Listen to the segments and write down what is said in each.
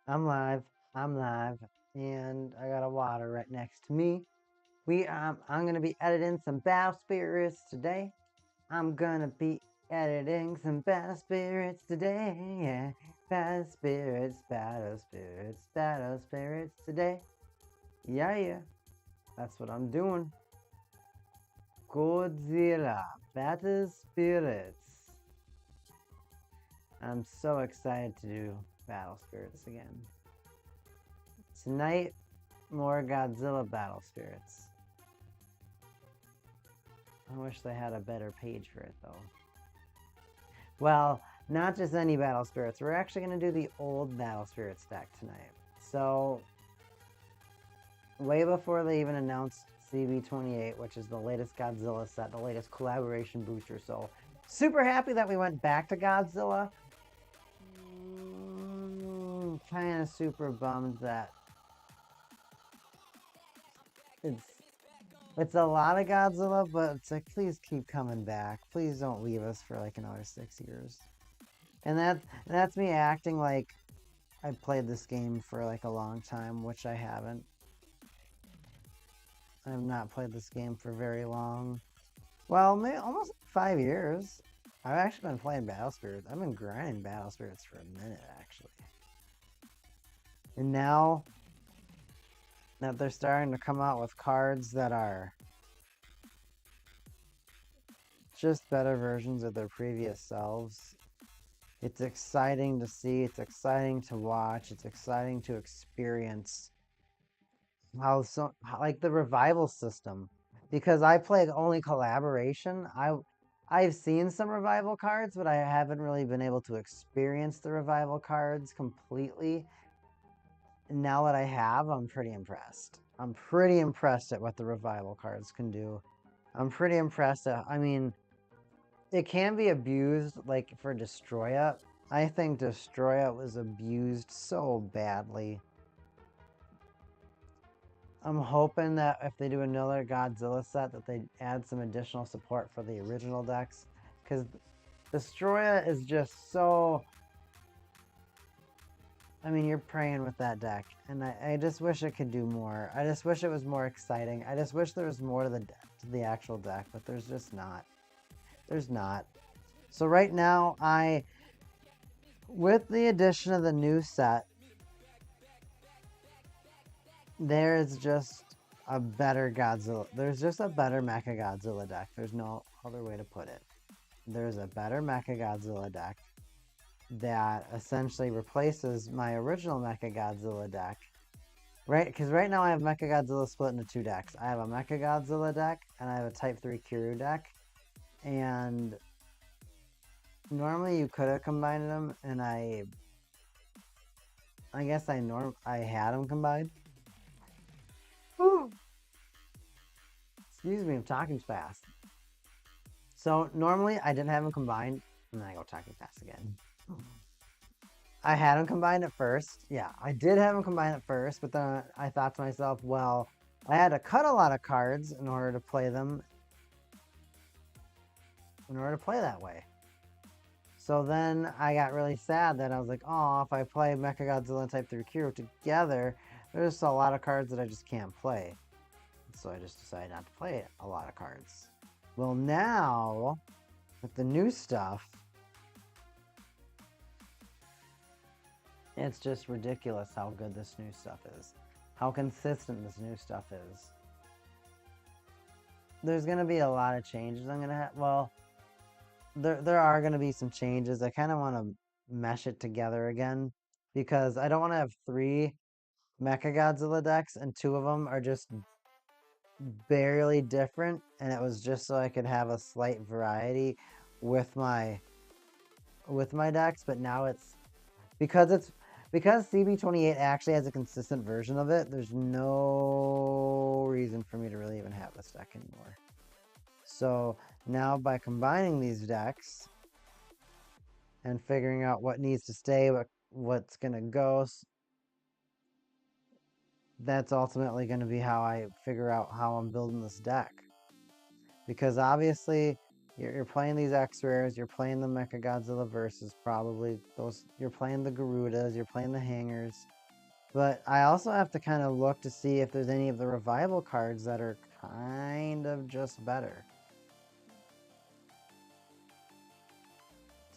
I'm live. I'm live, and I got a water right next to me. I'm gonna be editing some Battle Spirits today. I'm gonna be editing some Battle Spirits today. Yeah, Battle Spirits, Battle Spirits, Battle Spirits today. Yeah. That's what I'm doing. Godzilla, Battle Spirits. I'm so excited to do Battle Spirits again. Tonight, more Godzilla Battle Spirits. I wish they had a better page for it, though. Well, not just any Battle Spirits. We're actually going to do the old Battle Spirits deck tonight. So, way before they even announced CB28, which is the latest Godzilla set, the latest collaboration booster. So, super happy that we went back to Godzilla. Kind of super bummed that it's a lot of Godzilla, but it's like, please keep coming back. Please don't leave us for like another 6 years. And that's me acting like I played this game for like a long time, which I haven't. I have not played this game for very long. Well, maybe almost 5 years. I've actually been playing Battle Spirits. I've been grinding Battle Spirits for a minute, actually. And now that they're starting to come out with cards that are just better versions of their previous selves, it's exciting to see, it's exciting to watch, it's exciting to experience like the revival system, because I played only collaboration. I've seen some revival cards, but I haven't really been able to experience the revival cards completely. And now that I have, I'm pretty impressed. I'm pretty impressed at what the revival cards can do. I'm pretty impressed at, I mean, it can be abused, like for Destroy It. I think Destroy It was abused so badly. I'm hoping that if they do another Godzilla set, that they add some additional support for the original decks, because Destroya is just so. I mean, you're praying with that deck, and I just wish it could do more. I just wish it was more exciting. I just wish there was more to the actual deck, but there's just not. There's not. So right now, with the addition of the new set, there is just a better Godzilla. There's just a better Mecha Godzilla deck. There's no other way to put it. There's a better Mecha Godzilla deck that essentially replaces my original Mecha Godzilla deck. Right? Because right now I have Mecha Godzilla split into two decks. I have a Mecha Godzilla deck and I have a Type 3 Kiryu deck. And normally you could have combined them, and I guess I had them combined. Whew. Excuse me, I'm talking fast. So normally I didn't have them combined, and then I go talking fast again. I had them combined at first. Yeah, I did have them combined at first, but then I thought to myself, well, I had to cut a lot of cards in order to play them, in order to play that way. So then I got really sad that I was like, oh, if I play Mecha Godzilla and Type 3 Kiryu together, there's a lot of cards that I just can't play. So I just decided not to play a lot of cards. Well, now, with the new stuff, it's just ridiculous how good this new stuff is. How consistent this new stuff is. There's going to be a lot of changes I'm going to have. Well, there are going to be some changes. I kind of want to mesh it together again, because I don't want to have 3 Mecha Godzilla decks and 2 of them are just barely different, and it was just so I could have a slight variety with my decks. But now it's because CB28 actually has a consistent version of it, there's no reason for me to really even have this deck anymore. So now by combining these decks and figuring out what needs to stay, what's going to go, that's ultimately going to be how I figure out how I'm building this deck. Because obviously, you're playing these X-Rares, you're playing the Mecha Godzilla versus probably those, you're playing the Garudas, you're playing the Hangers. But I also have to kind of look to see if there's any of the revival cards that are kind of just better.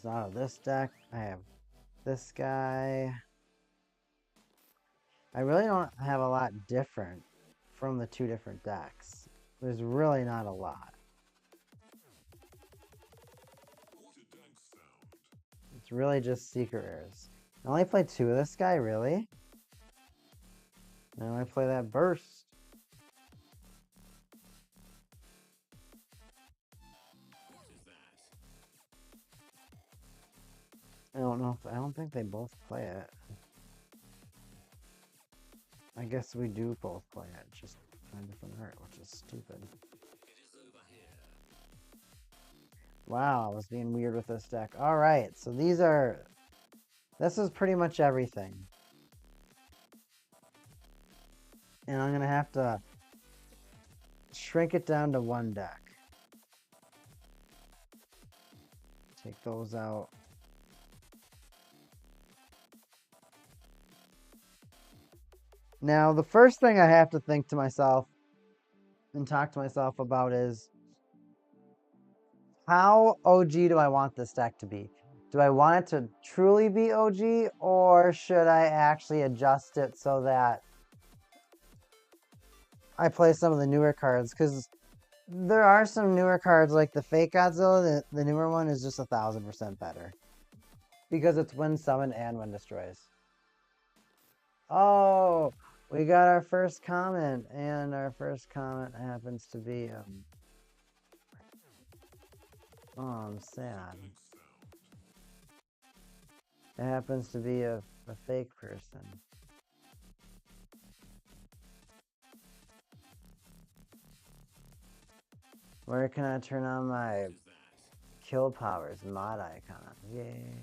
So out of this deck, I have this guy. I really don't have a lot different from the two different decks. There's really not a lot. It's really just secret rares. I only play 2 of this guy, really? I only play that burst. I don't think they both play it. I guess we do both play it, just on a different art, which is stupid. Wow, I was being weird with this deck. Alright, so this is pretty much everything. And I'm gonna have to shrink it down to 1 deck. Take those out. Now, the first thing I have to think to myself and talk to myself about is, how OG do I want this deck to be? Do I want it to truly be OG, or should I actually adjust it so that I play some of the newer cards? Because there are some newer cards, like the Fake Godzilla, the newer one is just 1000% better. Because it's when summoned and when destroys. Oh, we got our first comment, and our first comment happens to be, oh, I'm sad. It happens to be a fake person. Where can I turn on my kill powers mod icon? Yay.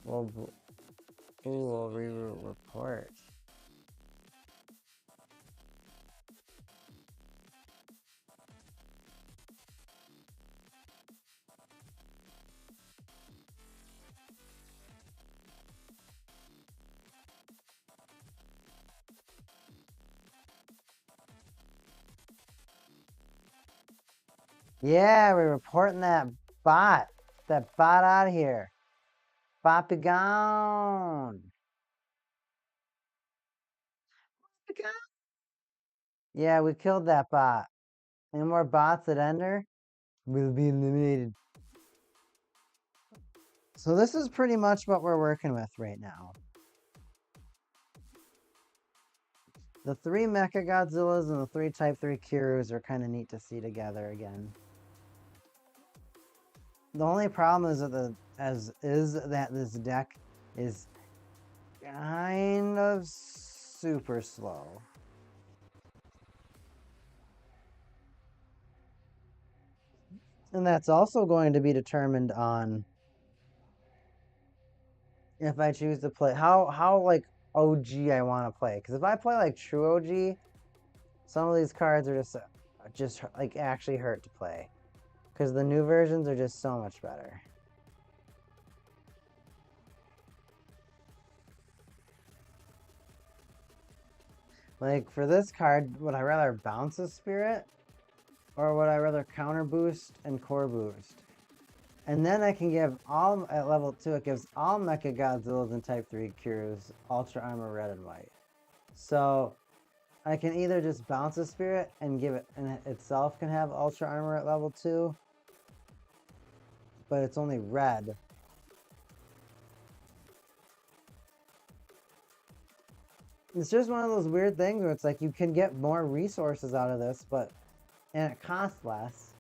We'll reroute report. Yeah, we're reporting that bot. That bot out of here. Bot be gone. Yeah, we killed that bot. Any more bots that enter will be eliminated. So this is pretty much what we're working with right now. The 3 Mecha Godzillas and the 3 Type 3 Kiryus are kind of neat to see together again. The only problem is that this deck is kind of super slow. And that's also going to be determined on if I choose to play how like OG I want to play. Because if I play like true OG, some of these cards are just like actually hurt to play. Because the new versions are just so much better. Like for this card, would I rather bounce a spirit? Or would I rather counter boost and core boost? And then I can give all, at level 2, it gives all Mecha Godzillas and Type 3 Kiryus Ultra Armor Red and White. So I can either just bounce a spirit and give it, and it itself can have Ultra Armor at level 2, but it's only red. It's just one of those weird things where it's like you can get more resources out of this, and it costs less.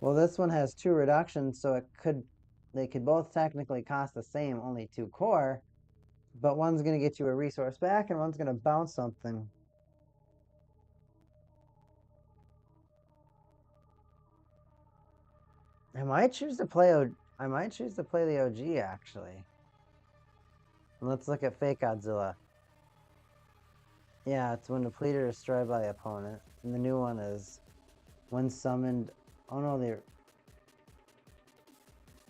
Well, this one has 2 reductions, so they could both technically cost the same, only 2 core, but one's going to get you a resource back and one's going to bounce something. I might choose to play the OG actually. And let's look at Fake Godzilla. Yeah, it's when depleted or destroyed by the opponent. And the new one is when summoned. Oh no,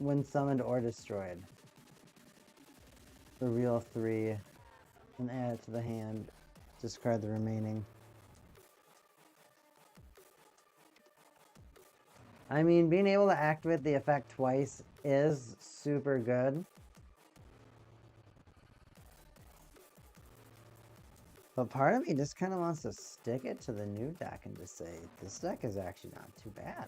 when summoned or destroyed. Reveal 3 and add it to the hand. Discard the remaining. I mean, being able to activate the effect twice is super good. But part of me just kind of wants to stick it to the new deck and just say, this deck is actually not too bad.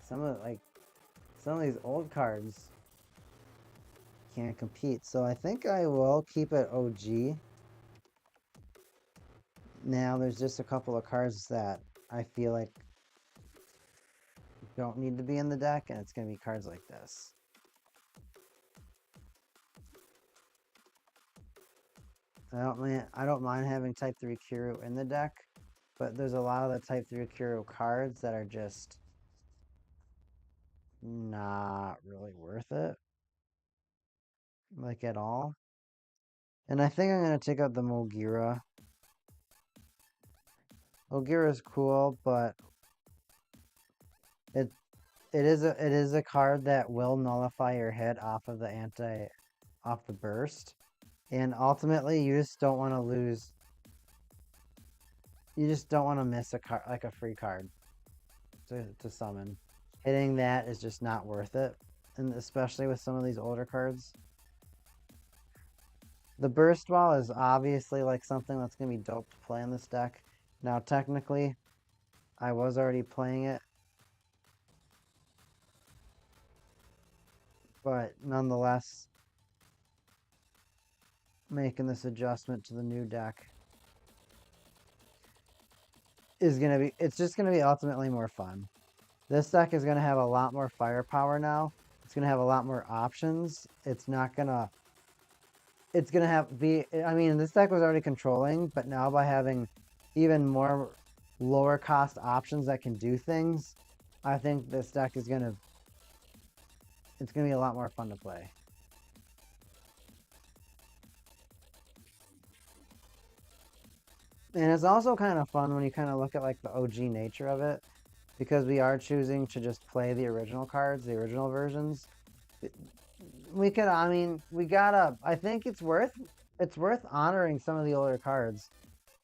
Some of these old cards can't compete. So I think I will keep it OG. Now there's just a couple of cards that I feel like don't need to be in the deck, and it's going to be cards like this. I don't mind having Type 3 Kiryu in the deck, but there's a lot of the Type 3 Kiryu cards that are just not really worth it. Like, at all. And I think I'm going to take out the Mogira. Mogira is cool, but it is a card that will nullify your hit off of the burst. And ultimately, you just don't want to lose. You just don't want to miss a card, like a free card to summon. Hitting that is just not worth it, and especially with some of these older cards. The burst wall is obviously like something that's going to be dope to play in this deck. Now, technically, I was already playing it, but nonetheless, making this adjustment to the new deck is going to be, it's just going to be ultimately more fun. This deck is going to have a lot more firepower now. It's going to have a lot more options. It's not going to, it's going to I mean, this deck was already controlling, but now by having even more lower cost options that can do things, I think this deck is going to, it's going to be a lot more fun to play. And it's also kind of fun when you kind of look at like the OG nature of it, because we are choosing to just play the original cards, the original versions. We could, I mean, I think it's worth honoring some of the older cards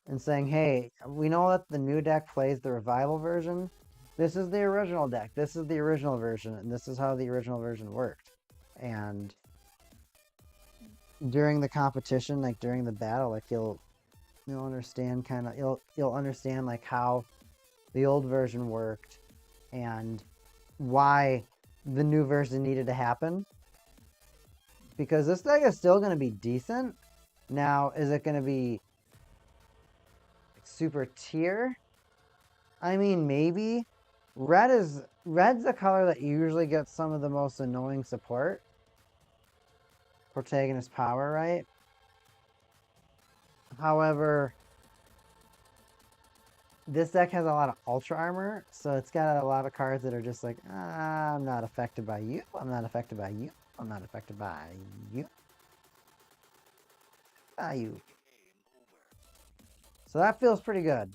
and saying, hey, we know that the new deck plays the revival version. This is the original deck. This is the original version, and this is how the original version worked. And during the competition, like during the battle, like you'll understand you'll understand like how the old version worked and why the new version needed to happen. Because this deck is still going to be decent. Now, is it going to be super tier? I mean, maybe. Red's a color that usually gets some of the most annoying support. Protagonist power, right? However, this deck has a lot of ultra armor, so it's got a lot of cards that are just like, I'm not affected by you, I'm not affected by you, I'm not affected by you. By you. So that feels pretty good.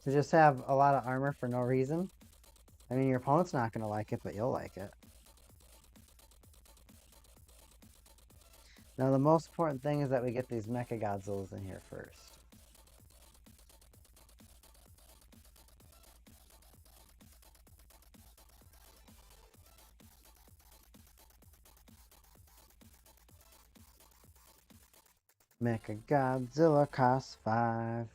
To just have a lot of armor for no reason. I mean, your opponent's not going to like it, but you'll like it. Now, the most important thing is that we get these Mecha Godzillas in here first. Mecha Godzilla costs 5.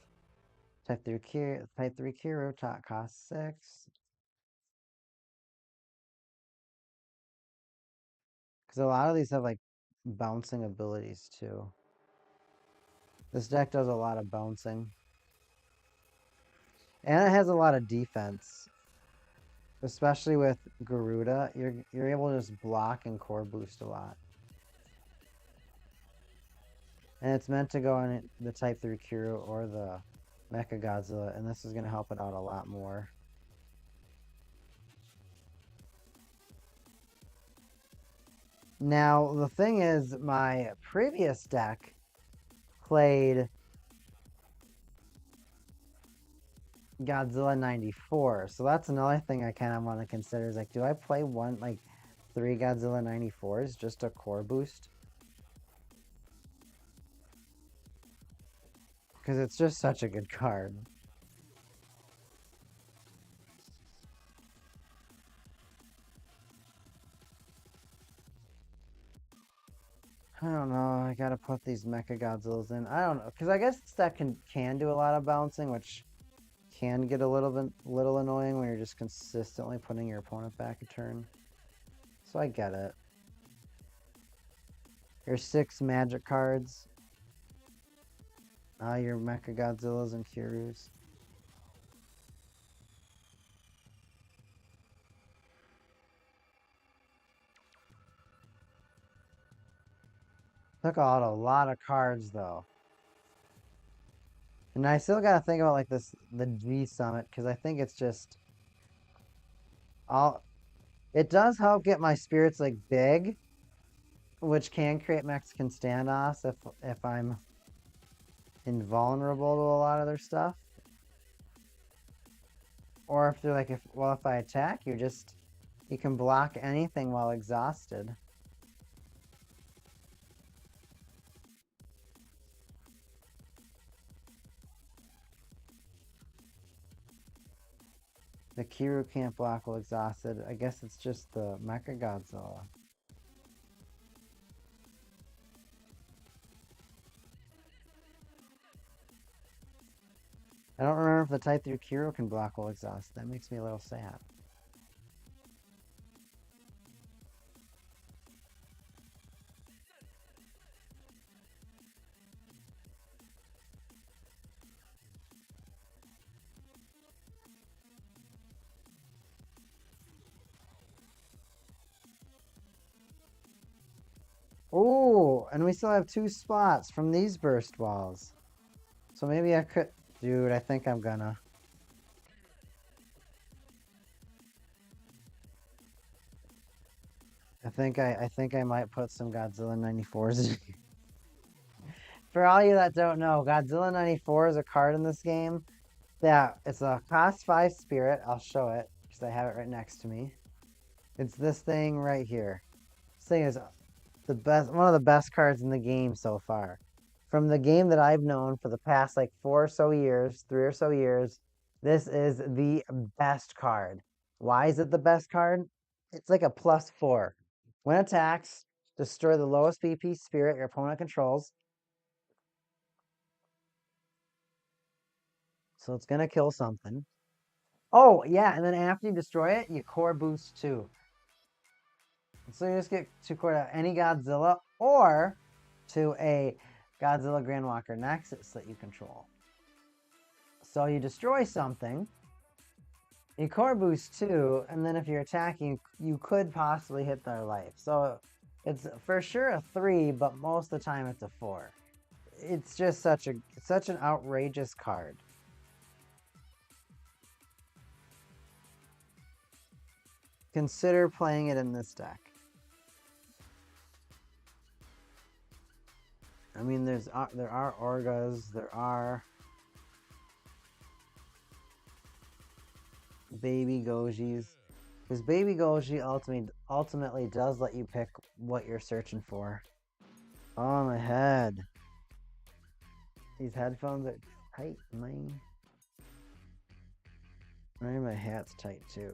Type 3 Kiryu top costs 6. Because a lot of these have like bouncing abilities too. This deck does a lot of bouncing. And it has a lot of defense. Especially with Garuda, you're able to just block and core boost a lot. And it's meant to go on the Type 3 Kiryu or the Mecha Godzilla, and this is going to help it out a lot more. Now, the thing is, my previous deck played Godzilla 94. So that's another thing I kind of want to consider is like, do I play like 3 Godzilla 94s just a core boost? Because it's just such a good card. I don't know. I gotta put these Mecha Godzillas in. I don't know, because I guess that can do a lot of bouncing, which can get a little annoying when you're just consistently putting your opponent back a turn. So I get it. Your 6 magic cards. Your Mecha Godzillas and Kiryus. Took out a lot of cards though. And I still gotta think about like the G Summit, because I think it's just all it does help get my spirits like big, which can create Mexican standoffs if I'm invulnerable to a lot of their stuff. Or if they're like if I attack you can block anything while exhausted. The Kiryu can't block while exhausted. I guess it's just the Mecha Godzilla. I don't remember if the Type 3 Kiryu can block while exhausted. That makes me a little sad. Oh, and we still have 2 spots from these burst balls. So maybe I could... Dude, I think I'm gonna. I think I might put some Godzilla 94s in. For all you that don't know, Godzilla 94 is a card in this game that it's a cost 5 spirit. I'll show it because I have it right next to me. It's this thing right here. This thing is one of the best cards in the game so far. From the game that I've known for the past like 3 or so years, this is the best card. Why is it the best card? It's like a +4. When attacks, destroy the lowest BP spirit your opponent controls. So it's gonna kill something. Oh yeah, and then after you destroy it, you core boost 2. So you just get 2 core to any Godzilla or to a Godzilla Grandwalker Nexus that you control. So you destroy something, you core boost 2, and then if you're attacking, you could possibly hit their life. So it's for sure a 3, but most of the time it's a 4. It's just such an outrageous card. Consider playing it in this deck. I mean, there are Orgas, there are Baby Gojis, because Baby Goji ultimately does let you pick what you're searching for. Oh, my head. These headphones are tight, man. Maybe my hat's tight too.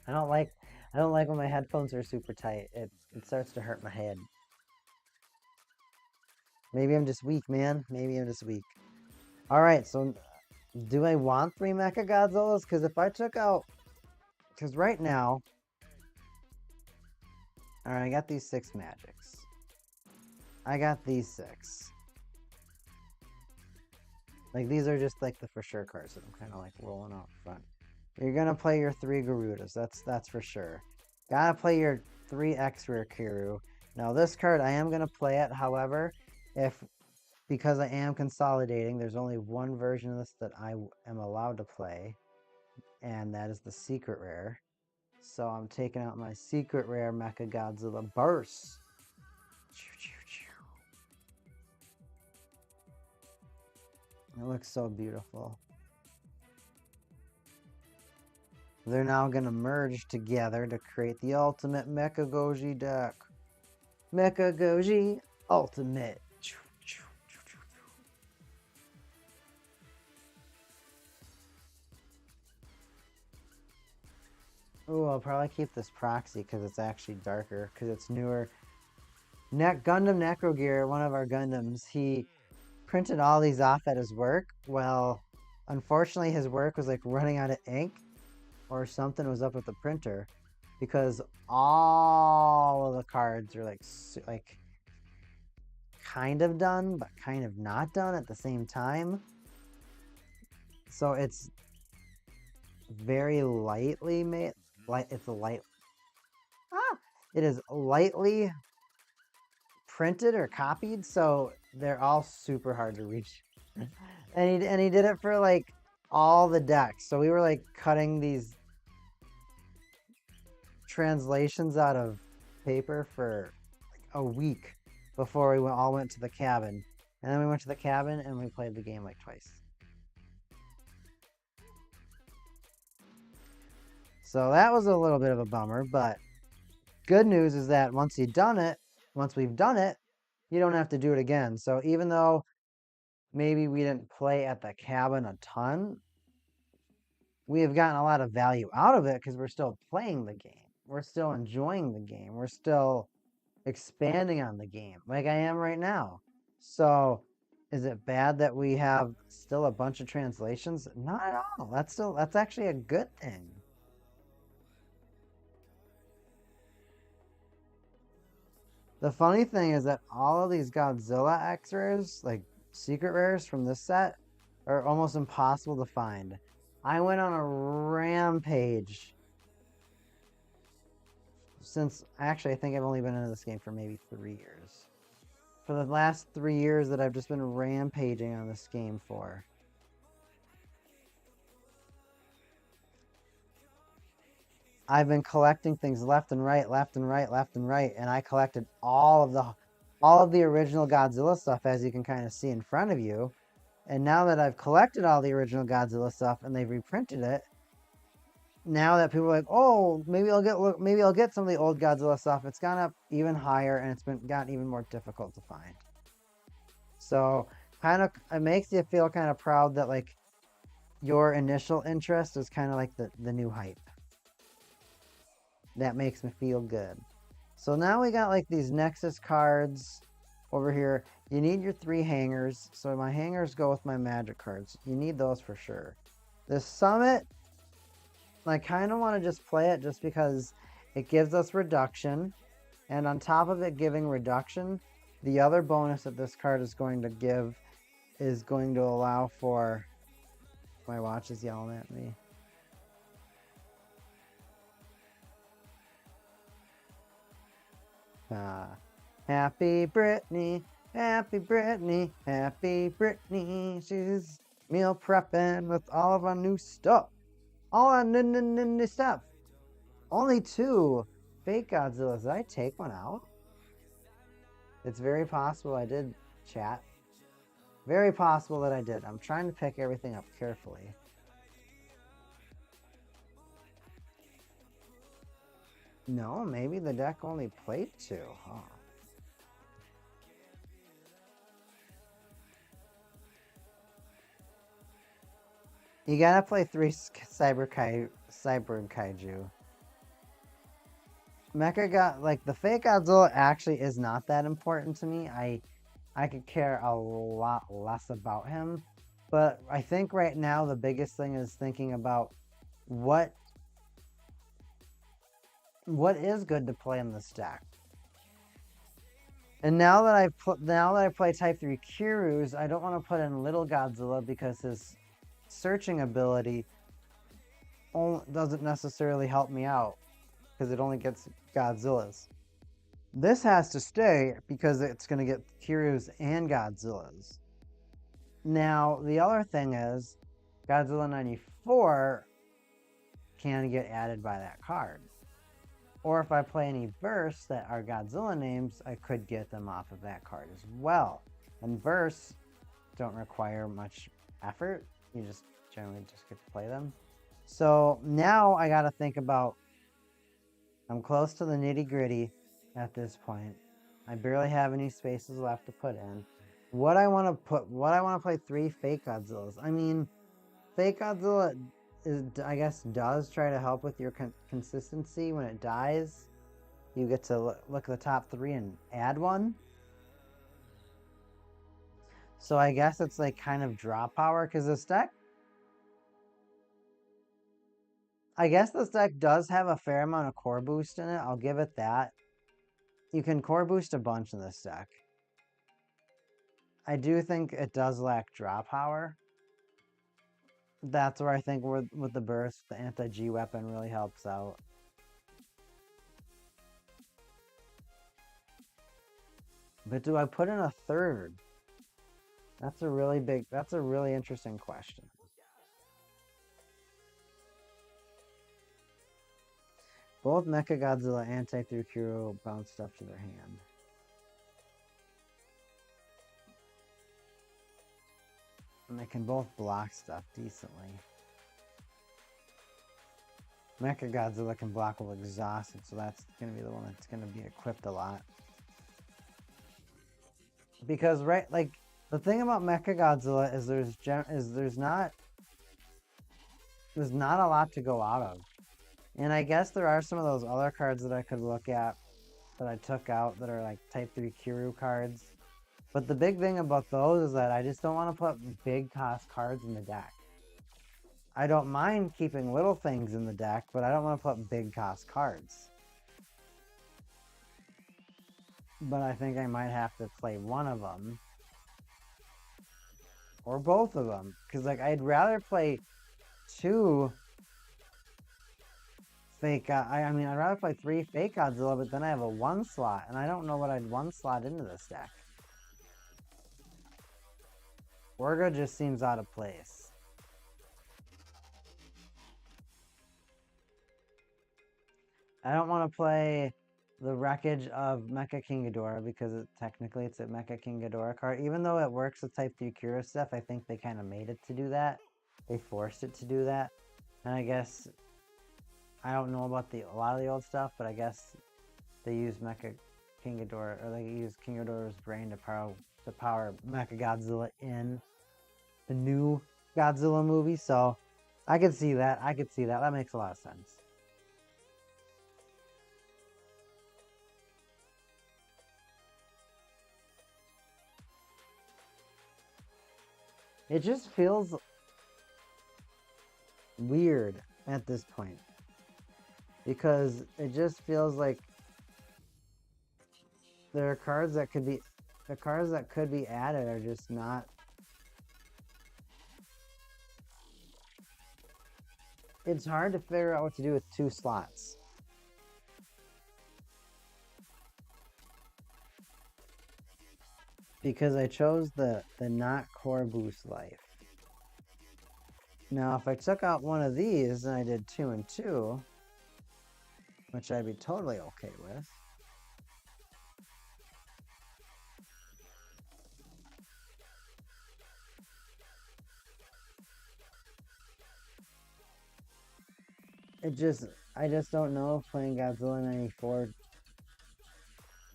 I don't like when my headphones are super tight. It starts to hurt my head. Maybe I'm just weak, man. Maybe I'm just weak. Alright, so do I want 3 Mecha Godzillas? Because if I took out... Because right now... Alright, I got these 6 magics. I got these 6. Like, these are just like the for sure cards that I'm kind of like rolling out front. You're gonna play your 3 Garudas, that's for sure. Gotta play your 3 X-Rare Kiryu. Now this card, I am gonna play it, however, because I am consolidating, there's only one version of this that I am allowed to play, and that is the secret rare. So I'm taking out my secret rare Mecha Godzilla Burst. It looks so beautiful. They're now going to merge together to create the ultimate Mecha Goji deck. Mecha Goji Ultimate. Oh, I'll probably keep this proxy because it's actually darker, because it's newer. Gundam Necrogear, one of our Gundams, he printed all these off at his work. Well, unfortunately, his work was like running out of ink, or something was up with the printer, because all of the cards are like kind of done, but kind of not done at the same time. So it's very lightly made. It's a light. It is lightly printed or copied, so they're all super hard to reach. and he did it for like all the decks. So we were like cutting these translations out of paper for like a week before we all went to the cabin. And then we went to the cabin and we played the game like twice. So that was a little bit of a bummer, but good news is that once we've done it, you don't have to do it again. So even though maybe we didn't play at the cabin a ton, we have gotten a lot of value out of it because we're still playing the game. We're still enjoying the game. We're still expanding on the game like I am right now. So is it bad that we have still a bunch of translations? Not at all. That's actually a good thing. The funny thing is that all of these Godzilla X rares, like secret rares from this set, are almost impossible to find. I went on a rampage since, actually, I think I've only been in this game for maybe 3 years. For the last 3 years that I've just been rampaging on this game for. I've been collecting things left and right, and I collected all of the original Godzilla stuff, as you can kind of see in front of you. And now that I've collected all the original Godzilla stuff and they've reprinted it, now that people are like, oh, maybe I'll get some of the old Godzilla stuff, it's gone up even higher and it's gotten even more difficult to find. So it makes you feel kind of proud that like your initial interest is kind of like the new hype. That makes me feel good. So now we got like these Nexus cards over here. You need your 3 hangers. So my hangers go with my magic cards. You need those for sure. This summit, I kind of want to just play it just because it gives us reduction. And on top of it giving reduction, the other bonus that this card is going to give is going to allow for... My watch is yelling at me. Happy Brittany, happy Brittany, happy Brittany. She's meal prepping with all of our new stuff. All our new stuff. Only 2 fake Godzillas. Did I take one out? It's very possible I did, chat. Very possible that I did. I'm trying to pick everything up carefully. No, maybe the deck only played 2, huh? You gotta play 3 Cyber Kaiju. The fake Godzilla actually is not that important to me. I could care a lot less about him. But I think right now the biggest thing is thinking about what is good to play in this deck. And now that I play Type 3 Kiryus, I don't want to put in Little Godzilla because his searching ability doesn't necessarily help me out because it only gets Godzillas. This has to stay because it's going to get Kiryus and Godzillas. Now, the other thing is Godzilla 94 can get added by that card. Or if I play any bursts that are Godzilla names, I could get them off of that card as well. And bursts don't require much effort. You just generally just get to play them. So now I got to think about. I'm close to the nitty gritty at this point. I barely have any spaces left to put in. What I want to play 3 fake Godzillas. I mean, fake Godzilla I guess does try to help with your consistency when it dies. You get to look at the top 3 and add one. So I guess it's like kind of draw power because this deck. I guess this deck does have a fair amount of core boost in it. I'll give it that. You can core boost a bunch in this deck. I do think it does lack draw power. That's where I think with the burst, the anti-G weapon really helps out. But do I put in a third? That's a really interesting question. Both Mecha Godzilla and Type 3 Kiryu bounce stuff to their hand. And they can both block stuff decently. Mecha Godzilla can block with Exhausted, so that's going to be the one that's going to be equipped a lot. Because, right, like, the thing about Mecha Godzilla is there's not a lot to go out of. And I guess there are some of those other cards that I could look at that I took out that are like Type 3 Kiryu cards. But the big thing about those is that I just don't want to put big cost cards in the deck. I don't mind keeping little things in the deck, but I don't want to put big cost cards. But I think I might have to play one of them. Or both of them. Because like I'd rather play 2 fake... I'd rather play 3 fake Godzilla, but then I have a 1 slot. And I don't know what I'd 1 slot into this deck. Orga just seems out of place. I don't want to play the Wreckage of Mecha King Ghidorah because technically it's a Mecha King Ghidorah card. Even though it works with Type 3 Kiryu stuff, I think they kind of made it to do that. They forced it to do that. And I guess, I don't know about a lot of the old stuff, but I guess they use Mecha King Ghidorah, or they use King Ghidorah's brain to power Mecha Godzilla in the new Godzilla movie. So I could see that. That makes a lot of sense. It just feels weird at this point. Because it just feels like there are cards that could be... The cards that could be added are just not... It's hard to figure out what to do with 2 slots. Because I chose the not core boost life. Now, if I took out one of these and I did 2 and 2, which I'd be totally okay with. I just don't know if playing Godzilla 94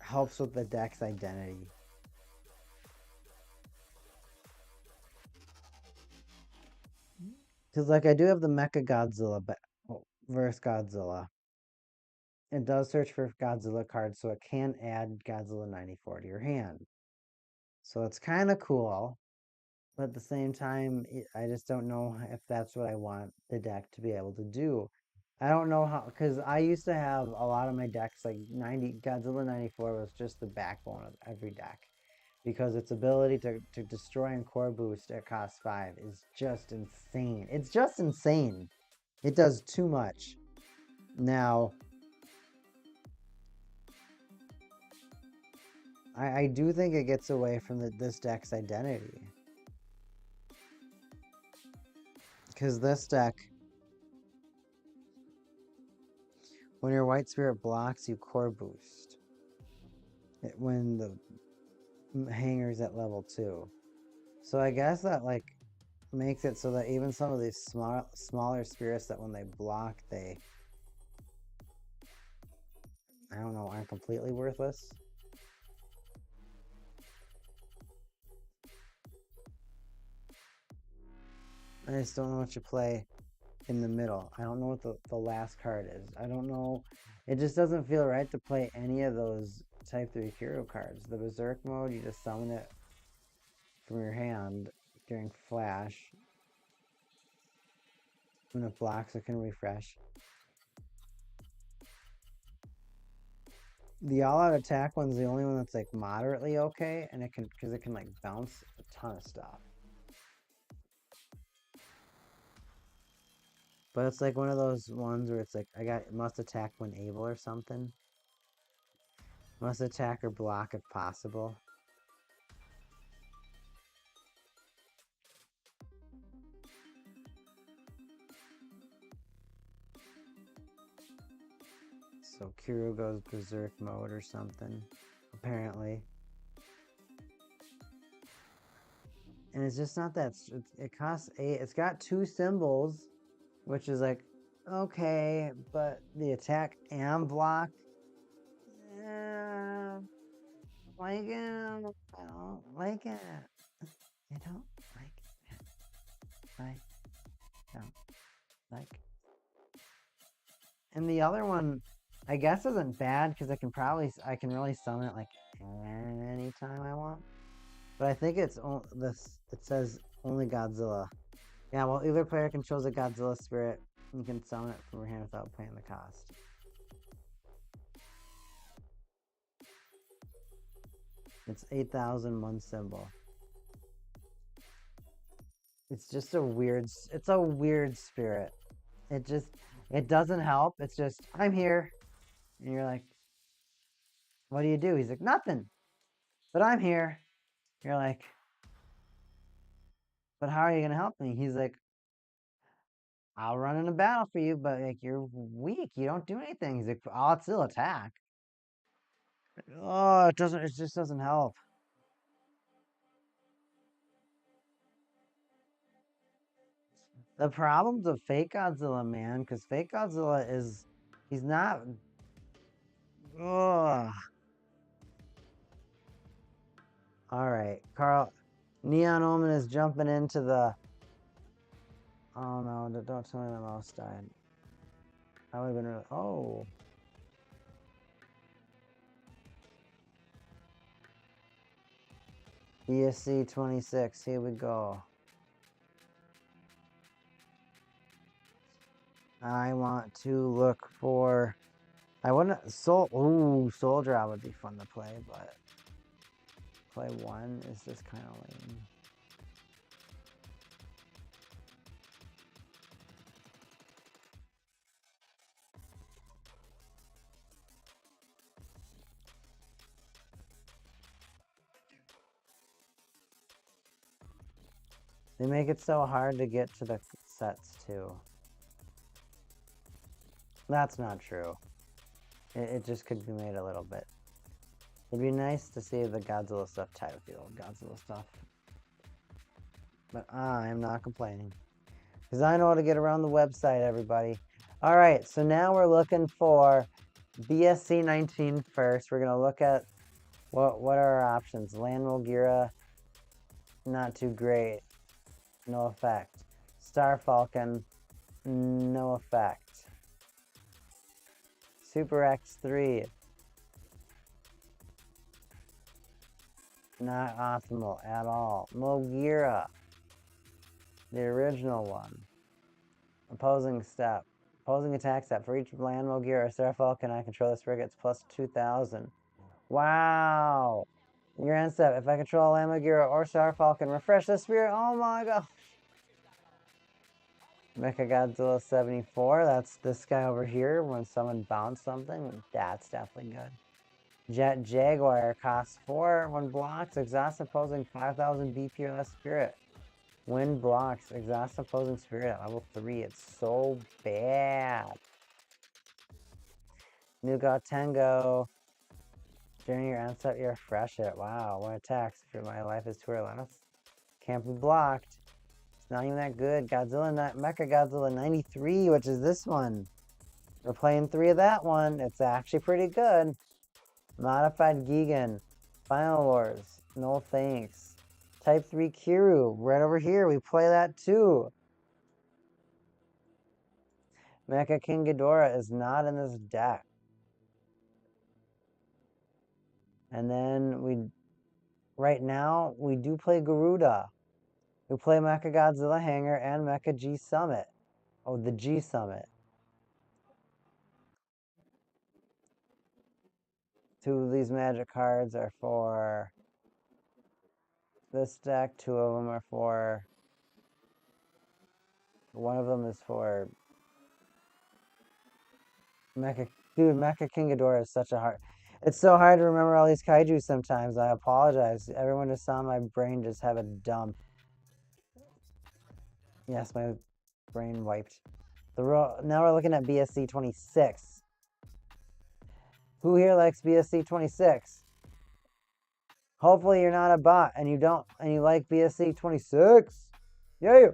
helps with the deck's identity. Because, like, I do have the Mecha Godzilla versus Godzilla. It does search for Godzilla cards, so it can add Godzilla 94 to your hand. So it's kind of cool. But at the same time, I just don't know if that's what I want the deck to be able to do. I don't know how, because I used to have a lot of my decks, like Godzilla 94 was just the backbone of every deck. Because its ability to destroy and core boost at cost 5 is just insane. It's just insane. It does too much. Now, I do think it gets away from this deck's identity. Because this deck, when your White Spirit blocks, you core boost. When the hanger's at level 2. So I guess that, like, makes it so that even some of these smaller spirits that when they block, they, I don't know, aren't completely worthless. I just don't know what you play in the middle. I don't know what the last card is. I don't know. It just doesn't feel right to play any of those Type 3 Kiryu cards. The Berserk mode, you just summon it from your hand during flash. And if blocks, it can refresh. The all-out attack one's the only one that's like moderately okay, and it can, because it can like bounce a ton of stuff. But it's like one of those ones where it's like, must attack when able or something. Must attack or block if possible. So Kiryu goes berserk mode or something, apparently. And it's just not that, it costs 8, it's got 2 symbols, which is like, okay, but the attack and block, like it, I don't like it. I don't like it. I don't like it. And the other one, I guess isn't bad because I can really summon it like anytime I want. But I think it's it says only Godzilla. Yeah, well, either player controls a Godzilla spirit. You can summon it from your hand without paying the cost. It's 8,000 one symbol. It's just a weird spirit. It doesn't help. It's just, I'm here. And you're like, what do you do? He's like, nothing. But I'm here. You're like, but how are you going to help me? He's like, I'll run in a battle for you, but like you're weak. You don't do anything. He's like, I'll still attack. Oh, it just doesn't help. The problem's with fake Godzilla, man, because fake Godzilla he's not. Ugh. All right, Carl. Neon Omen is jumping into the. Oh no! Don't tell me the mouse died. That would have been really. Oh. ESC 26. Here we go. I want to look for. I wouldn't Soul Drop would be fun to play, but play one is just kind of lame. They make it so hard to get to the sets too. That's not true. It just could be made a little bit. It'd be nice to see the Godzilla stuff tied with the old Godzilla stuff. But I am not complaining. Because I know how to get around the website, everybody. Alright, so now we're looking for BSC 19 first. We're going to look at what are our options. Land Mulgira, not too great. No effect. Star Falcon, no effect. Super X3, not optimal at all. Mulgira, the original one. Opposing step. Opposing attack step. For each land Mulgira or Star Falcon I control, this frigate gets plus 2,000. Wow! Your end step. If I control a land Mulgira or Star Falcon, refresh the spirit. Oh my god! Mecha Godzilla 74. That's this guy over here. When someone bounced something, that's definitely good. Jet Jaguar costs 4. When blocks, exhaust opposing 5,000 BP or less spirit. When blocks, exhaust opposing spirit at level 3. It's so bad. Nuga Tengo. During your end step, you refresh it. Wow, when attacks, if my life is 2 or less, can't be blocked. Not even that good. Mecha Godzilla 93, which is this one. We're playing 3 of that one. It's actually pretty good. Modified Gigan. Final Wars. No thanks. Type 3 Kiryu. Right over here. We play that too. Mecha King Ghidorah is not in this deck. And then right now, we do play Garuda. We play Mecha Godzilla Hanger and Mecha G Summit. Oh, the G Summit. 2 of these magic cards are for this deck. 2 of them are for... One of them is for... Mecha King Ghidorah is such a hard... It's so hard to remember all these kaiju sometimes. I apologize. Everyone just saw my brain just have a dump. Yes, my brain wiped. Now we're looking at BSC 26. Who here likes BSC 26? Hopefully you're not a bot and you like BSC 26. Yeah.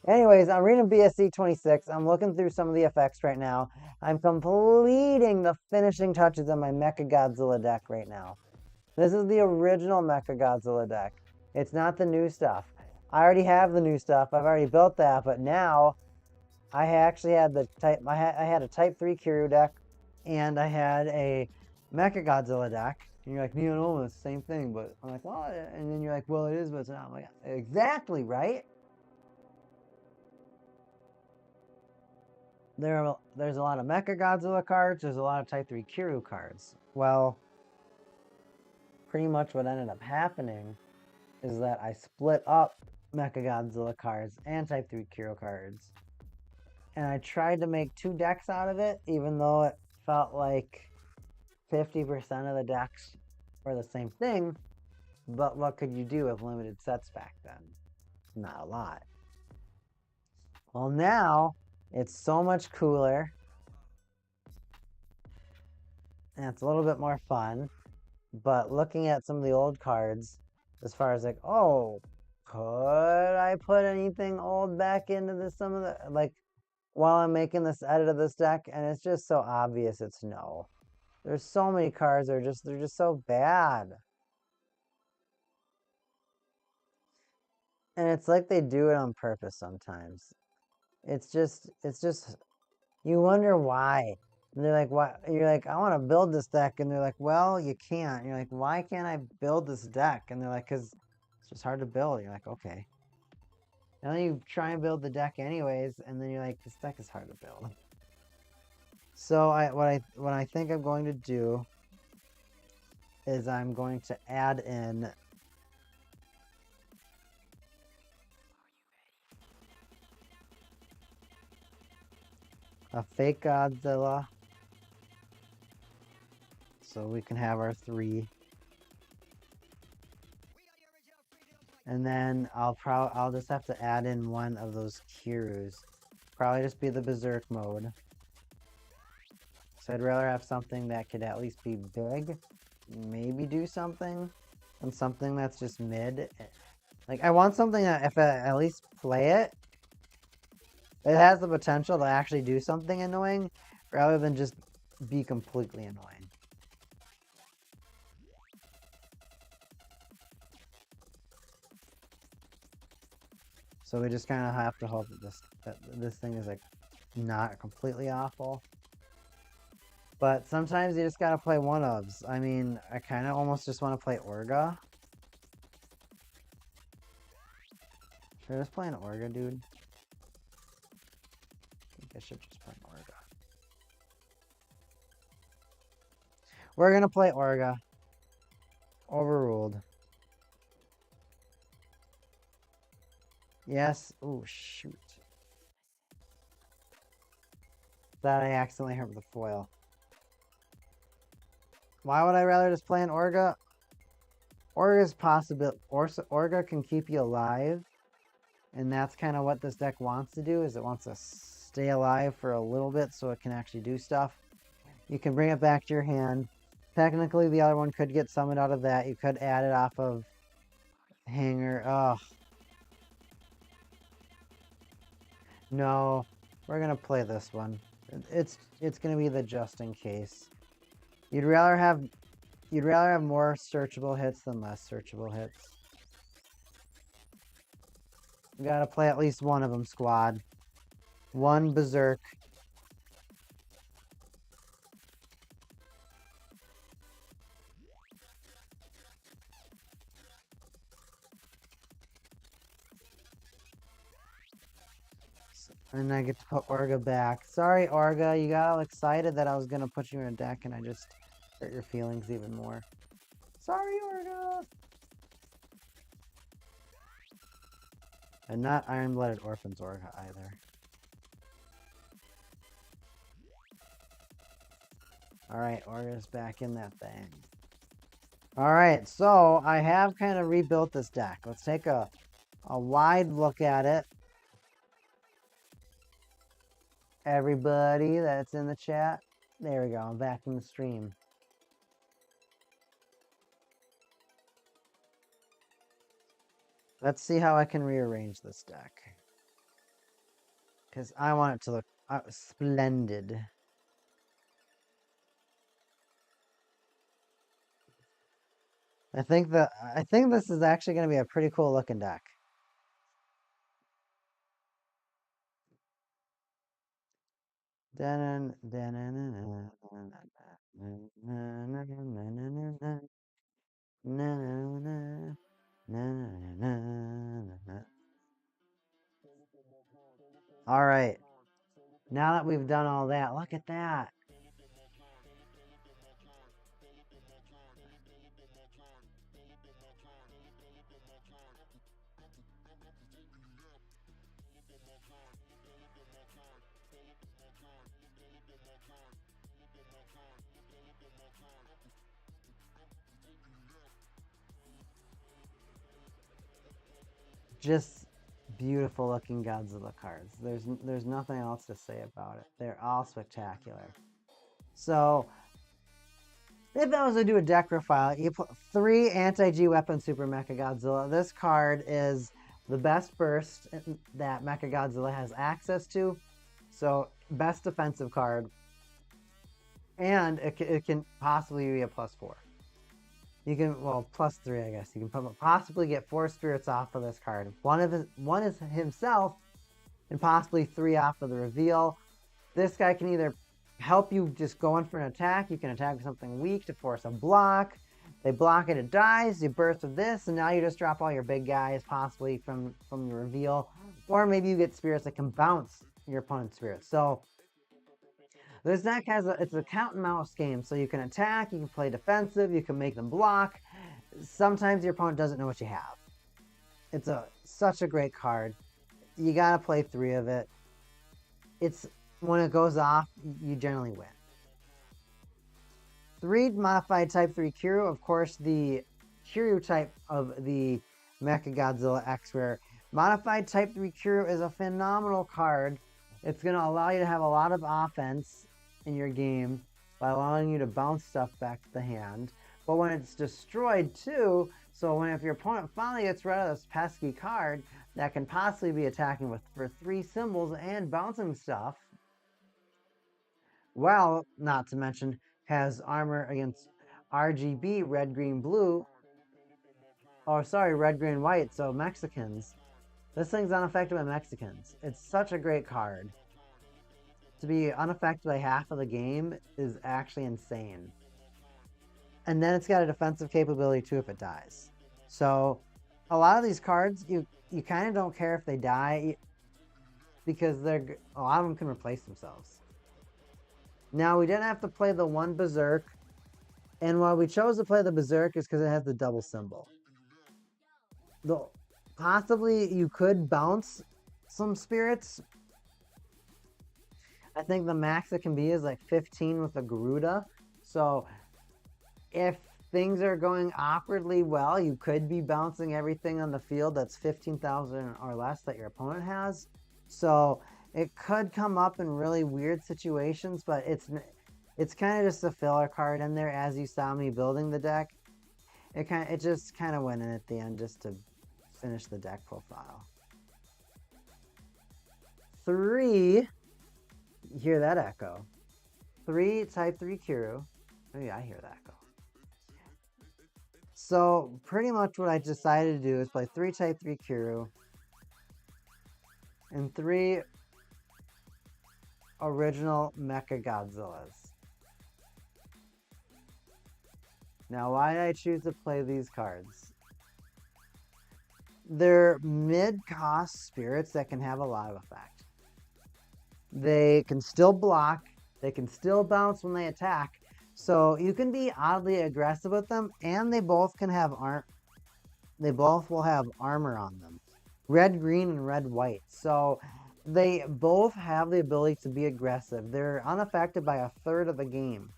Anyways, I'm reading BSC 26. I'm looking through some of the effects right now. I'm completing the finishing touches on my Mecha Godzilla deck right now. This is the original Mecha Godzilla deck. It's not the new stuff. I already have the new stuff. I've already built that, but now I actually had I had a Type 3 Kiryu deck, and I had a Mecha Godzilla deck. And you're like, no, it's the same thing. But I'm like, well, and then you're like, well, it is, but it's not. I'm like, exactly, right? There's a lot of Mecha Godzilla cards. There's a lot of Type 3 Kiryu cards. Well, pretty much what ended up happening is that I split up Mecha Godzilla cards and Type 3 Kiryu cards. And I tried to make 2 decks out of it, even though it felt like 50% of the decks were the same thing. But what could you do with limited sets back then? Not a lot. Well, now it's so much cooler. And it's a little bit more fun. But looking at some of the old cards, as far as like, oh, could I put anything old back into like, while I'm making this edit of this deck? And it's just so obvious it's no. There's so many cards they're just so bad. And it's like they do it on purpose sometimes. It's just you wonder why. And they're like, why? You're like, I want to build this deck, and they're like, well, you can't. And you're like, why can't I build this deck? And they're like, because it's just hard to build. You're like, okay. And then you try and build the deck anyways, and then you're like, this deck is hard to build. So what I think I'm going to do is I'm going to add in a fake Godzilla, so we can have our 3. And then I'll just have to add in one of those Kiryus. Probably just be the Berserk mode. So I'd rather have something that could at least be big, maybe do something, than something that's just mid. Like, I want something that if I at least play it, it has the potential to actually do something annoying, rather than just be completely annoying. So we just kind of have to hope that this thing is like not completely awful. But sometimes you just gotta play one-ofs. I mean, I kind of almost just want to play Orga. Should I just play an Orga, dude? I think I should just play an Orga. We're gonna play Orga. Overruled. Yes. Oh, shoot. That I accidentally hurt the foil. Why would I rather just play an Orga? Orga's Orga can keep you alive. And that's kind of what this deck wants to do, is it wants to stay alive for a little bit so it can actually do stuff. You can bring it back to your hand. Technically, the other one could get summoned out of that. You could add it off of Hanger. Ugh. No, we're gonna play this one. It's gonna be the just in case. You'd rather have more searchable hits than less searchable hits. You gotta play at least one of them, squad. One berserk. And I get to put Orga back. Sorry, Orga, you got all excited that I was gonna put you in a deck and I just hurt your feelings even more. Sorry, Orga! And not Iron-Blooded Orphans Orga either. Alright, Orga's back in that thing. Alright, so I have kind of rebuilt this deck. Let's take a wide look at it. Everybody that's in the chat. There we go, I'm back in the stream. Let's see how I can rearrange this deck. Because I want it to look splendid. I think this is actually going to be a pretty cool looking deck. All right. Now that we've done all that, look at that. Just beautiful looking Godzilla cards. There's nothing else to say about it. They're all spectacular. So if I was to do a deck profile, you put 3 anti-G weapon Super Mecha Godzilla. This card is the best burst that Mecha Godzilla has access to. So best defensive card. And it can possibly be a +4. You can, well, +3, I guess. You can possibly get 4 spirits off of this card. One is himself, and possibly 3 off of the reveal. This guy can either help you just go in for an attack. You can attack with something weak to force a block. They block it, it dies. You burst with this, and now you just drop all your big guys, possibly from the reveal. Or maybe you get spirits that can bounce your opponent's spirits. So this deck it's a cat and mouse game, so you can attack, you can play defensive, you can make them block. Sometimes your opponent doesn't know what you have. It's such a great card. You gotta play 3 of it. When it goes off, you generally win. 3 modified Type 3 Kiryu, of course, the Kiryu type of the Mecha Godzilla X Rare. Modified Type 3 Kiryu is a phenomenal card. It's going to allow you to have a lot of offense in your game by allowing you to bounce stuff back to the hand. But when it's destroyed too, so if your opponent finally gets rid of this pesky card that can possibly be attacking for 3 symbols and bouncing stuff, well, not to mention has armor against RGB, red, green, blue. Oh, sorry, red, green, white, so Mexicans. This thing's unaffected by Mexicans. It's such a great card. To be unaffected by half of the game is actually insane. And then it's got a defensive capability too if it dies. So a lot of these cards, you kind of don't care if they die because a lot of them can replace themselves. Now, we didn't have to play the 1 Berserk, and why we chose to play the Berserk is because it has the double symbol. Possibly you could bounce some spirits. I think the max it can be is like 15 with the Garuda. So if things are going awkwardly well, you could be bouncing everything on the field that's 15,000 or less that your opponent has. So it could come up in really weird situations, but it's kind of just a filler card in there. As you saw me building the deck, it just kind of went in at the end just to finish the deck profile. 3, you hear that echo. 3 type 3 Kiryu. Oh yeah, I hear that echo. So pretty much what I decided to do is play 3 type 3 Kiryu and 3 original Mecha Godzillas. Now, why did I choose to play these cards? They're mid-cost spirits that can have a lot of effect. They can still block, they can still bounce when they attack, so you can be oddly aggressive with them, and they both can have they both will have armor on them. Red, green, and red, white. So they both have the ability to be aggressive. They're unaffected by a third of the game.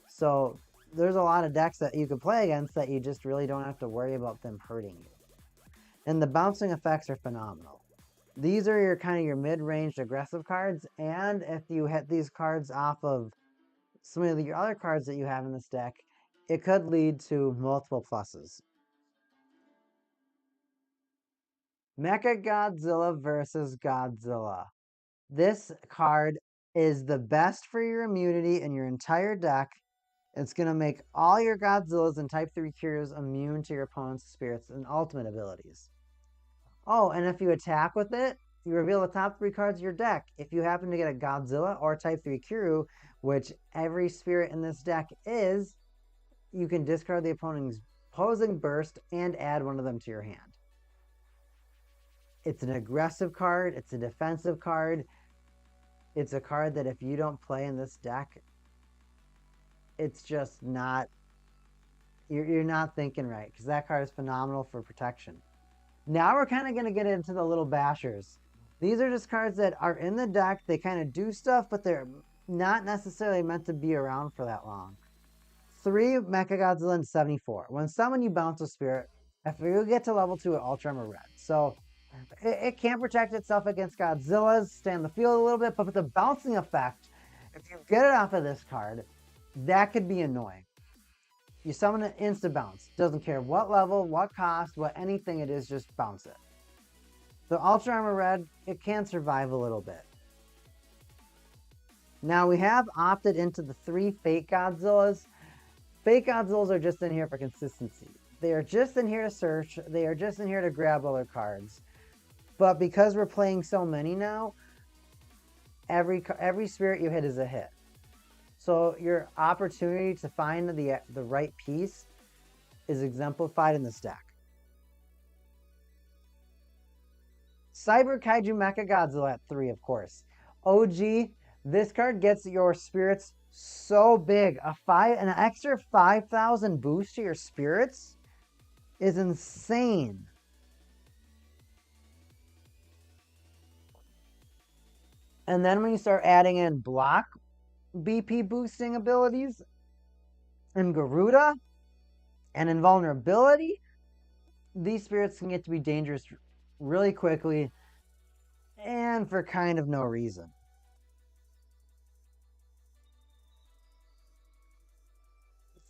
So there's a lot of decks that you could play against that you just really don't have to worry about them hurting you. And the bouncing effects are phenomenal. These are your kind of your mid-range aggressive cards, and if you hit these cards off of some of your other cards that you have in this deck, it could lead to multiple pluses. Mecha Godzilla versus Godzilla. This card is the best for your immunity in your entire deck. It's going to make all your Godzillas and Type 3 Kiryus immune to your opponent's spirits and ultimate abilities. Oh, and if you attack with it, you reveal the top 3 cards of your deck. If you happen to get a Godzilla or a Type 3 Kiryu, which every spirit in this deck is, you can discard the opponent's opposing burst and add one of them to your hand. It's an aggressive card. It's a defensive card. It's a card that if you don't play in this deck, it's just not... You're not thinking right, because that card is phenomenal for protection. Now we're kind of going to get into the little bashers. These are just cards that are in the deck. They kind of do stuff, but they're not necessarily meant to be around for that long. 3 Mecha Godzilla and 74. When summon, you bounce a spirit. If you get to level 2 at Ultra Armor Red. So it can protect itself against Godzillas, stay on the field a little bit, but with the bouncing effect, if you get it off of this card, that could be annoying. You summon an insta bounce. Doesn't care what level, what cost, what anything it is, just bounce it. The Ultra Armor Red, it can survive a little bit. Now we have opted into the 3 Fake Godzillas. Fake Godzillas are just in here for consistency. They are just in here to search. They are just in here to grab other cards. But because we're playing so many now, every spirit you hit is a hit. So your opportunity to find the right piece is exemplified in this deck. Cyber Kaiju Mecha Godzilla at 3, of course. OG, this card gets your spirits so big. An extra 5,000 boost to your spirits is insane. And then when you start adding in block BP boosting abilities and Garuda and invulnerability, these spirits can get to be dangerous really quickly and for kind of no reason.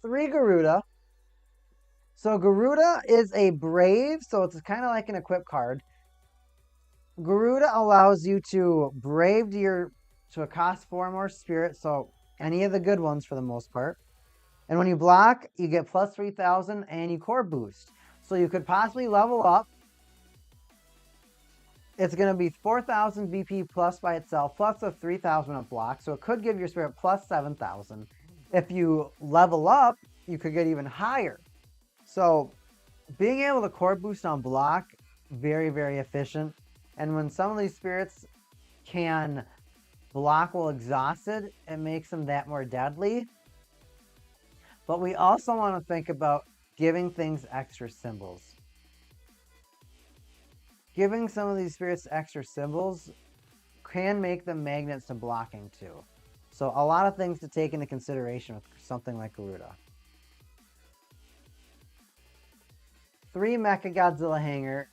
Three Garuda. So Garuda is a brave, so it's kind of like an equip card. Garuda allows you to brave to a cost 4 more spirit, so any of the good ones for the most part. And when you block, you get plus 3,000 and you core boost. So you could possibly level up. It's going to be 4,000 BP plus by itself, plus a 3,000 of block. So it could give your spirit plus 7,000. If you level up, you could get even higher. So being able to core boost on block, very, very efficient. And when some of these spirits can block while exhausted, it makes them that more deadly. But we also want to think about giving things extra symbols. Giving some of these spirits extra symbols can make them magnets to blocking too. So a lot of things to take into consideration with something like Garuda. 3 Mecha Godzilla Hanger.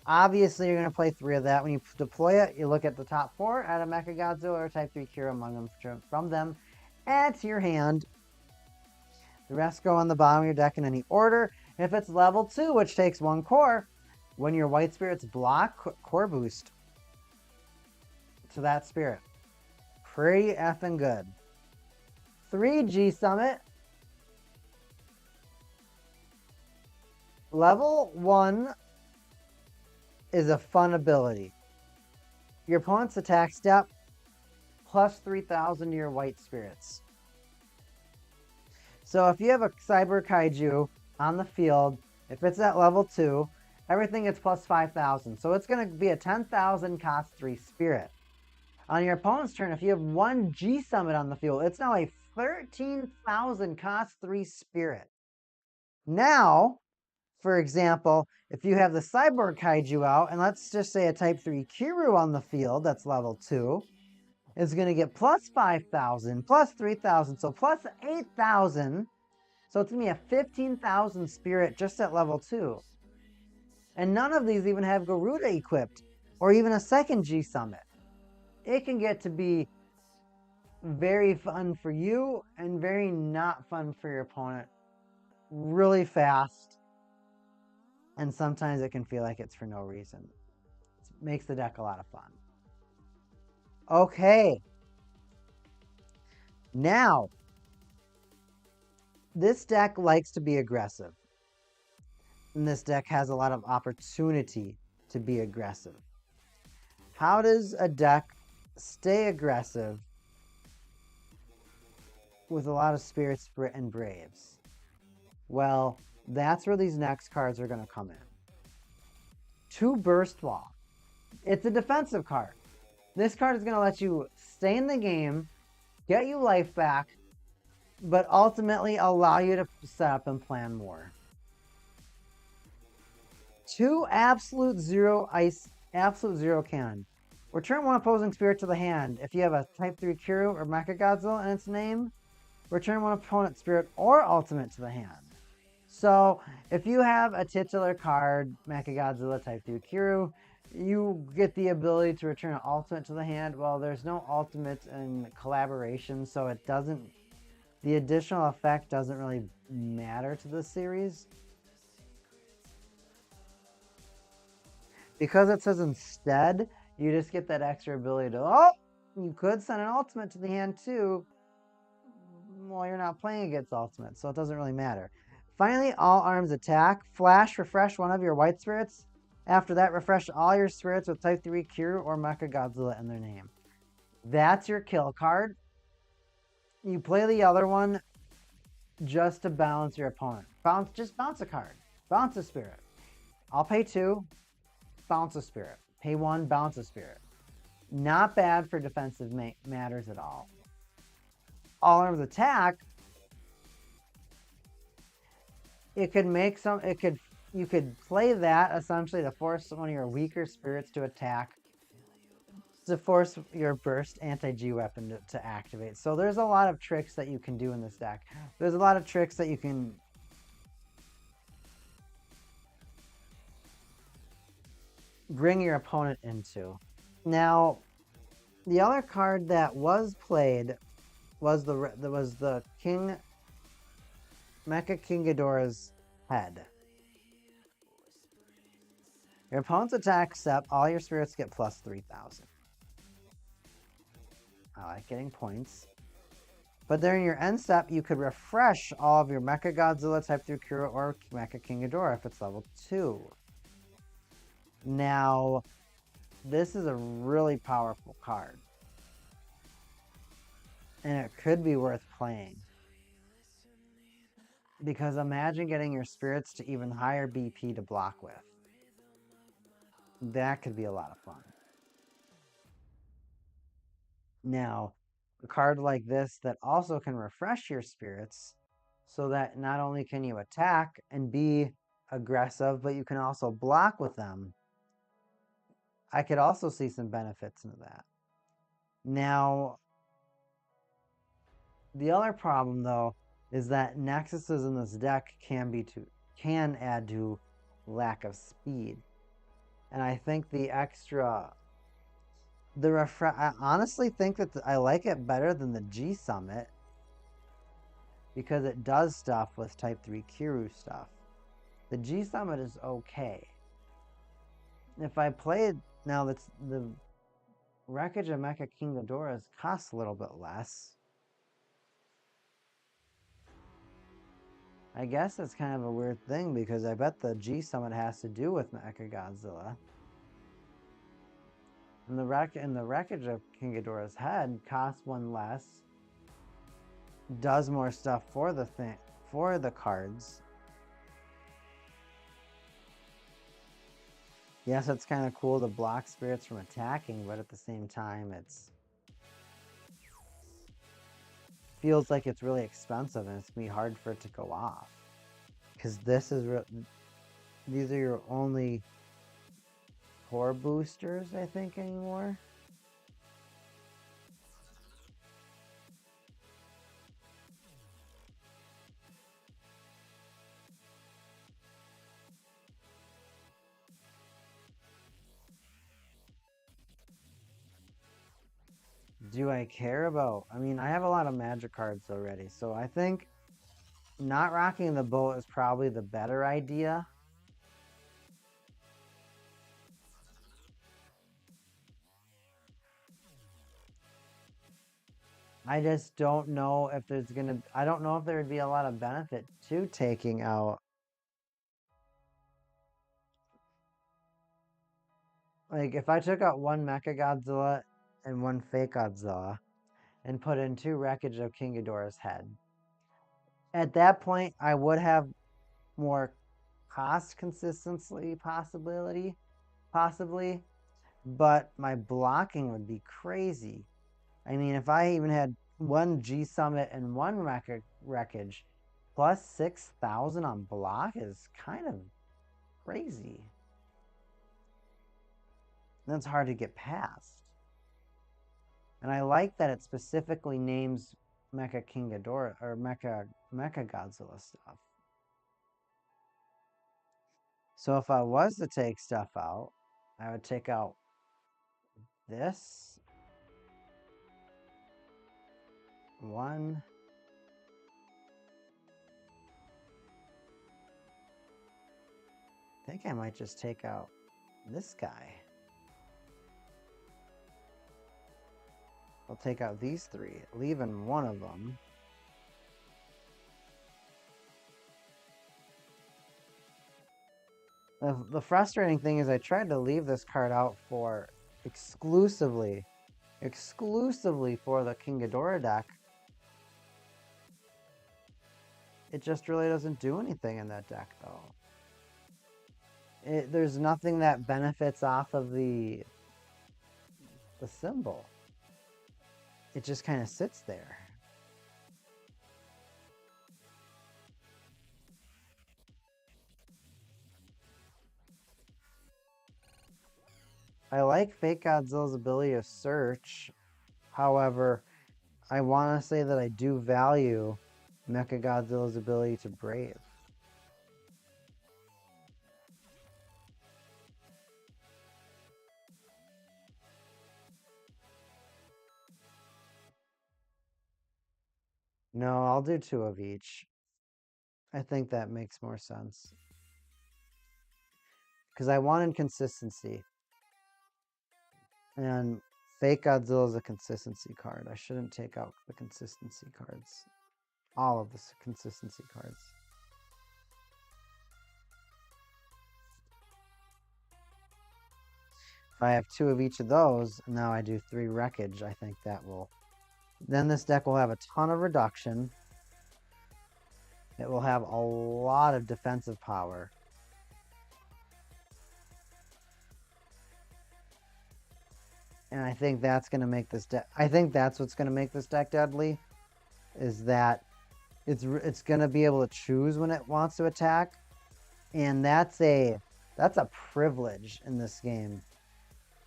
Obviously, you're going to play 3 of that. When you deploy it, you look at the top 4, add a Mecha Godzilla or Type 3 Kiryu among them, from them, add to your hand. The rest go on the bottom of your deck in any order. If it's level 2, which takes 1 core, when your white spirits block, core boost. to that spirit. Pretty effing good. 3G Summit. Level 1 is a fun ability. Your opponent's attack step plus 3,000 to your white spirits. So if you have a Cyber Kaiju on the field, if it's at level 2, everything gets plus 5,000. So it's going to be a 10,000 cost 3 spirit. On your opponent's turn, if you have 1 G Summit on the field, it's now a 13,000 cost 3 spirit. Now, for example, if you have the Cyborg Kaiju out, and let's just say a Type 3 Kiryu on the field that's level 2, is going to get plus 5,000, plus 3,000, so plus 8,000. So it's going to be a 15,000 spirit just at level 2. And none of these even have Garuda equipped, or even a second G Summit. It can get to be very fun for you and very not fun for your opponent really fast. And sometimes it can feel like it's for no reason. It makes the deck a lot of fun. Okay. Now, this deck likes to be aggressive. And this deck has a lot of opportunity to be aggressive. How does a deck stay aggressive with a lot of Spirits and Braves? Well, that's where these next cards are going to come in. 2 Burst Wall. It's a defensive card. This card is going to let you stay in the game, get you life back, but ultimately allow you to set up and plan more. 2 Absolute Zero Ice, Absolute Zero Cannon. Return 1 opposing spirit to the hand. If you have a Type 3 Kiryu or Mecha Godzilla in its name, return 1 opponent spirit or ultimate to the hand. So, if you have a titular card, Mecha Godzilla Type 3 Kiryu, you get the ability to return an ultimate to the hand. Well, there's no ultimate in collaboration, so it doesn't... The additional effect doesn't really matter to this series. Because it says instead, you just get that extra ability to... Oh! You could send an ultimate to the hand too. Well, you're not playing against ultimate, so it doesn't really matter. Finally, all arms attack. Flash, refresh 1 of your white spirits. After that, refresh all your spirits with Type 3 Kiryu or Mecha Godzilla in their name. That's your kill card. You play the other one just to balance your opponent. Just bounce a card. Bounce a spirit. I'll pay 2. Bounce a spirit. Pay 1, bounce a spirit. Not bad for defensive matters at all. All arms attack. You could play that essentially to force one of your weaker spirits to attack, to force your burst anti-G weapon to activate. So there's a lot of tricks that you can do in this deck. There's a lot of tricks that you can bring your opponent into. Now, the other card that was played was the King Mecha King Ghidorah's head. Your opponent's attack step, all your spirits get plus 3,000. I like getting points. But during your end step, you could refresh all of your Mecha Godzilla Type 3 Kiryu or Mecha King Ghidorah if it's level 2. Now, this is a really powerful card. And it could be worth playing. Because imagine getting your spirits to even higher BP to block with. That could be a lot of fun. Now, a card like this that also can refresh your spirits so that not only can you attack and be aggressive, but you can also block with them. I could also see some benefits into that. Now, the other problem though is that nexuses in this deck can add to lack of speed. And I think I honestly think that I like it better than the G Summit because it does stuff with Type 3 Kiryu stuff. The G Summit is okay. If I played now, Wreckage of Mecha King Ghidorah's costs a little bit less. I guess it's kind of a weird thing because I bet the G summon has to do with Mecha Godzilla. And the wreckage of King Ghidorah's head costs one less, does more stuff for the cards. Yes, it's kind of cool to block spirits from attacking, but at the same time, it's feels like it's really expensive and it's gonna be hard for it to go off. Because these are your only core boosters, I think, anymore. Do I care about? I mean, I have a lot of magic cards already, so I think not rocking the boat is probably the better idea. I just don't know if I don't know if there would be a lot of benefit to taking out. Like, if I took out one Mecha Godzilla and one fake Godzilla and put in 2 Wreckage of King Ghidorah's head, at that point, I would have more cost consistency possibly, but my blocking would be crazy. I mean, if I even had one G Summit and one Wreckage, plus 6,000 on block is kind of crazy. That's hard to get past. And I like that it specifically names Mecha King Ghidorah or Mecha Godzilla stuff. So if I was to take stuff out, I would take out this one. I think I might just take out this guy. I'll take out these 3, leaving one of them. The frustrating thing is I tried to leave this card out for exclusively for the King Ghidorah deck. It just really doesn't do anything in that deck, though. There's nothing that benefits off of the symbol. It just kind of sits there. I like Fake Godzilla's ability to search. However, I want to say that I do value Mecha Godzilla's ability to brave. No, I'll do 2 of each. I think that makes more sense. Because I wanted consistency. And Fake Godzilla is a consistency card. I shouldn't take out the consistency cards. All of the consistency cards. If I have 2 of each of those, and now I do 3 Wreckage, I think that will... Then this deck will have a ton of reduction. It will have a lot of defensive power. And I think that's going to make this deck... I think that's what's going to make this deck deadly. Is that it's going to be able to choose when it wants to attack. And that's a privilege in this game.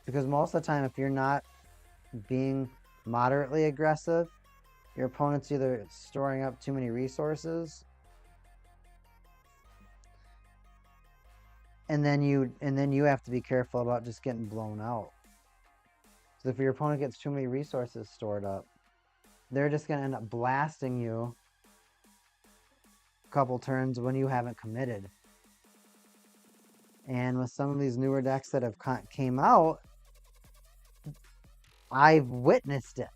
Because most of the time, if you're not being moderately aggressive, your opponent's either storing up too many resources, and then you have to be careful about just getting blown out. So if your opponent gets too many resources stored up, they're just going to end up blasting you a couple turns when you haven't committed. And with some of these newer decks that have came out, I've witnessed it.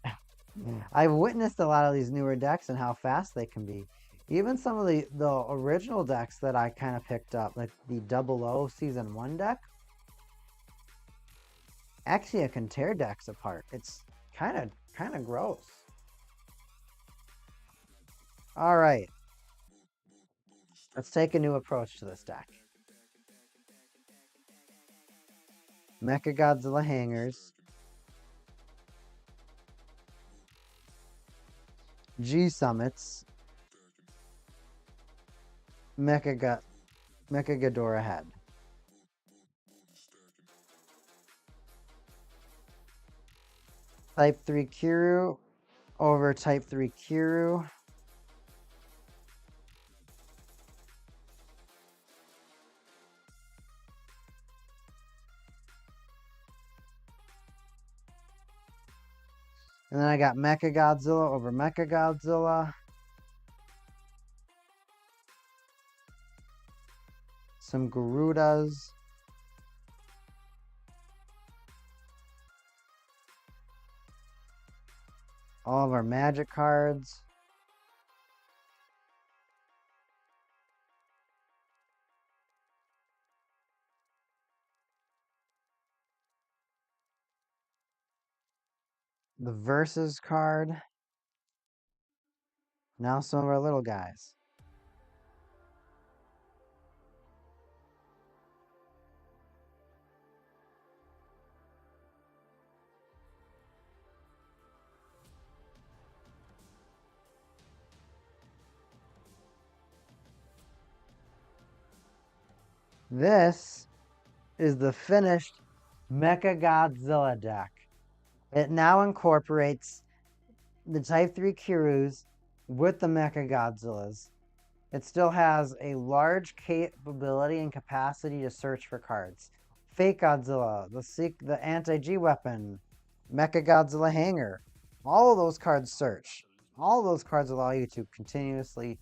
I've witnessed a lot of these newer decks and how fast they can be. Even some of the original decks that I kind of picked up, like the Double O Season 1 deck, actually it can tear decks apart. It's kind of gross. All right, let's take a new approach to this deck. Mecha Godzilla hangers, G summits, Mecha Ghidorah head. Type 3 Kiryu over Type 3 Kiryu. And then I got Mecha Godzilla over Mecha Godzilla. Some Garudas. All of our magic cards. The Versus card. Now some of our little guys. This is the finished Mecha Godzilla deck. It now incorporates the Type 3 Kiryus with the Mecha Godzillas. It still has a large capability and capacity to search for cards. Fake Godzilla, the anti-G weapon, Mecha Godzilla hanger. All of those cards search. All of those cards allow you to continuously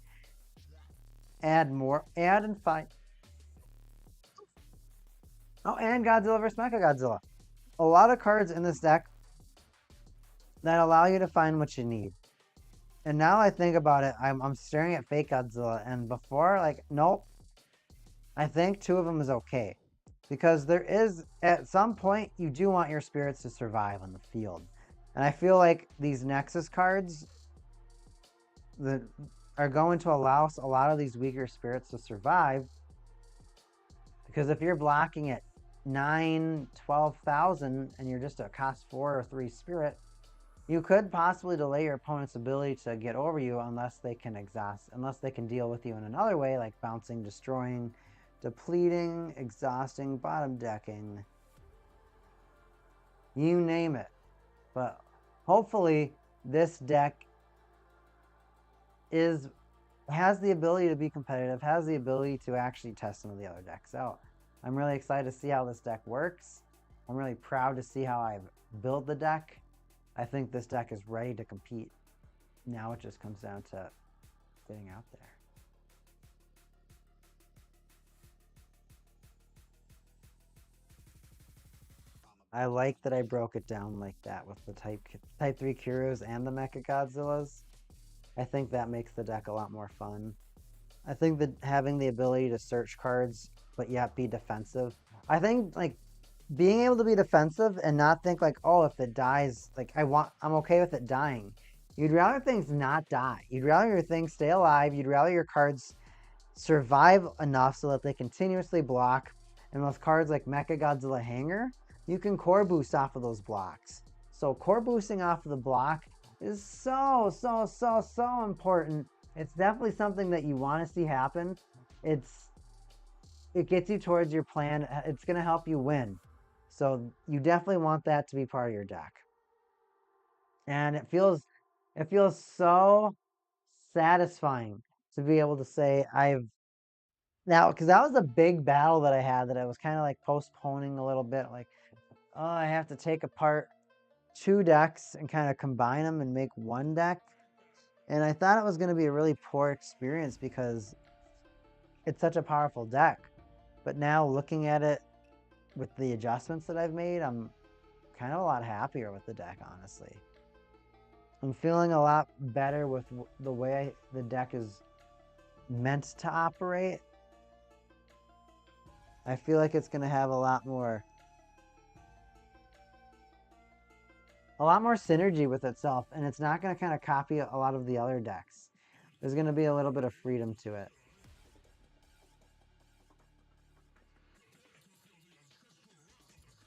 add and find. Oh, and Godzilla vs. Mecha Godzilla. A lot of cards in this deck that allow you to find what you need. And now I think about it, I'm staring at Fake Godzilla, and before, like, nope. I think 2 of them is okay. Because there is, at some point, you do want your spirits to survive on the field. And I feel like these Nexus cards that are going to allow a lot of these weaker spirits to survive. Because if you're blocking at 9, 12,000 and you're just a cost 4 or 3 spirit, you could possibly delay your opponent's ability to get over you unless they can deal with you in another way, like bouncing, destroying, depleting, exhausting, bottom decking. You name it. But hopefully this deck has the ability to be competitive, has the ability to actually test some of the other decks out. I'm really excited to see how this deck works. I'm really proud to see how I've built the deck. I think this deck is ready to compete. Now it just comes down to getting out there. I like that I broke it down like that with the Type 3 Kiryus and the Mecha Godzillas. I think that makes the deck a lot more fun. I think that having the ability to search cards but yet be defensive. I think like being able to be defensive and not think like, oh, if it dies, like I'm okay with it dying. You'd rather things not die. You'd rather your things stay alive. You'd rather your cards survive enough so that they continuously block. And with cards like Mecha Godzilla Hanger, you can core boost off of those blocks. So core boosting off of the block is so important. It's definitely something that you want to see happen. It gets you towards your plan. It's going to help you win. So you definitely want that to be part of your deck. And it feels so satisfying to be able to say because that was a big battle that I had that I was kind of like postponing a little bit. Like, oh, I have to take apart 2 decks and kind of combine them and make 1 deck. And I thought it was going to be a really poor experience because it's such a powerful deck. But now looking at it with the adjustments that I've made, I'm kind of a lot happier with the deck, honestly. I'm feeling a lot better with the way the deck is meant to operate. I feel like it's going to have a lot more synergy with itself, and it's not going to kind of copy a lot of the other decks. There's going to be a little bit of freedom to it.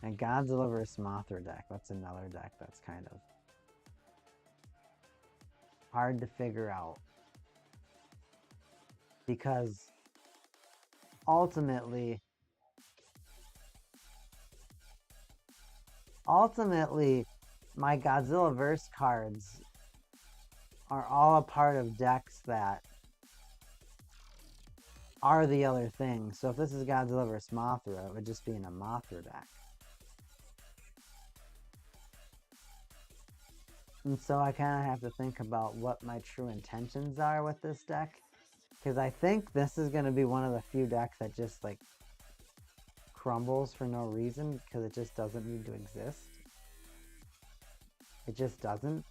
And Godzilla vs. Mothra deck, that's another deck that's kind of hard to figure out. Because ultimately, my Godzilla verse cards are all a part of decks that are the other thing. So if this is Godzilla vs. Mothra, it would just be in a Mothra deck. And so I kind of have to think about what my true intentions are with this deck. Because I think this is going to be one of the few decks that just like crumbles for no reason because it just doesn't need to exist. It just doesn't.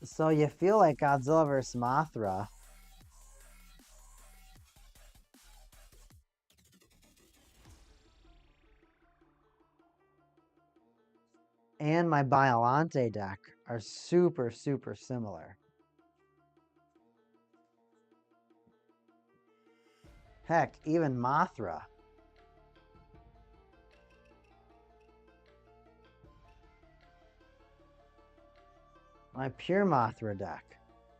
So you feel like Godzilla vs. Mothra and my Biolante deck are super, super similar. Heck, even Mothra. My pure Mothra deck.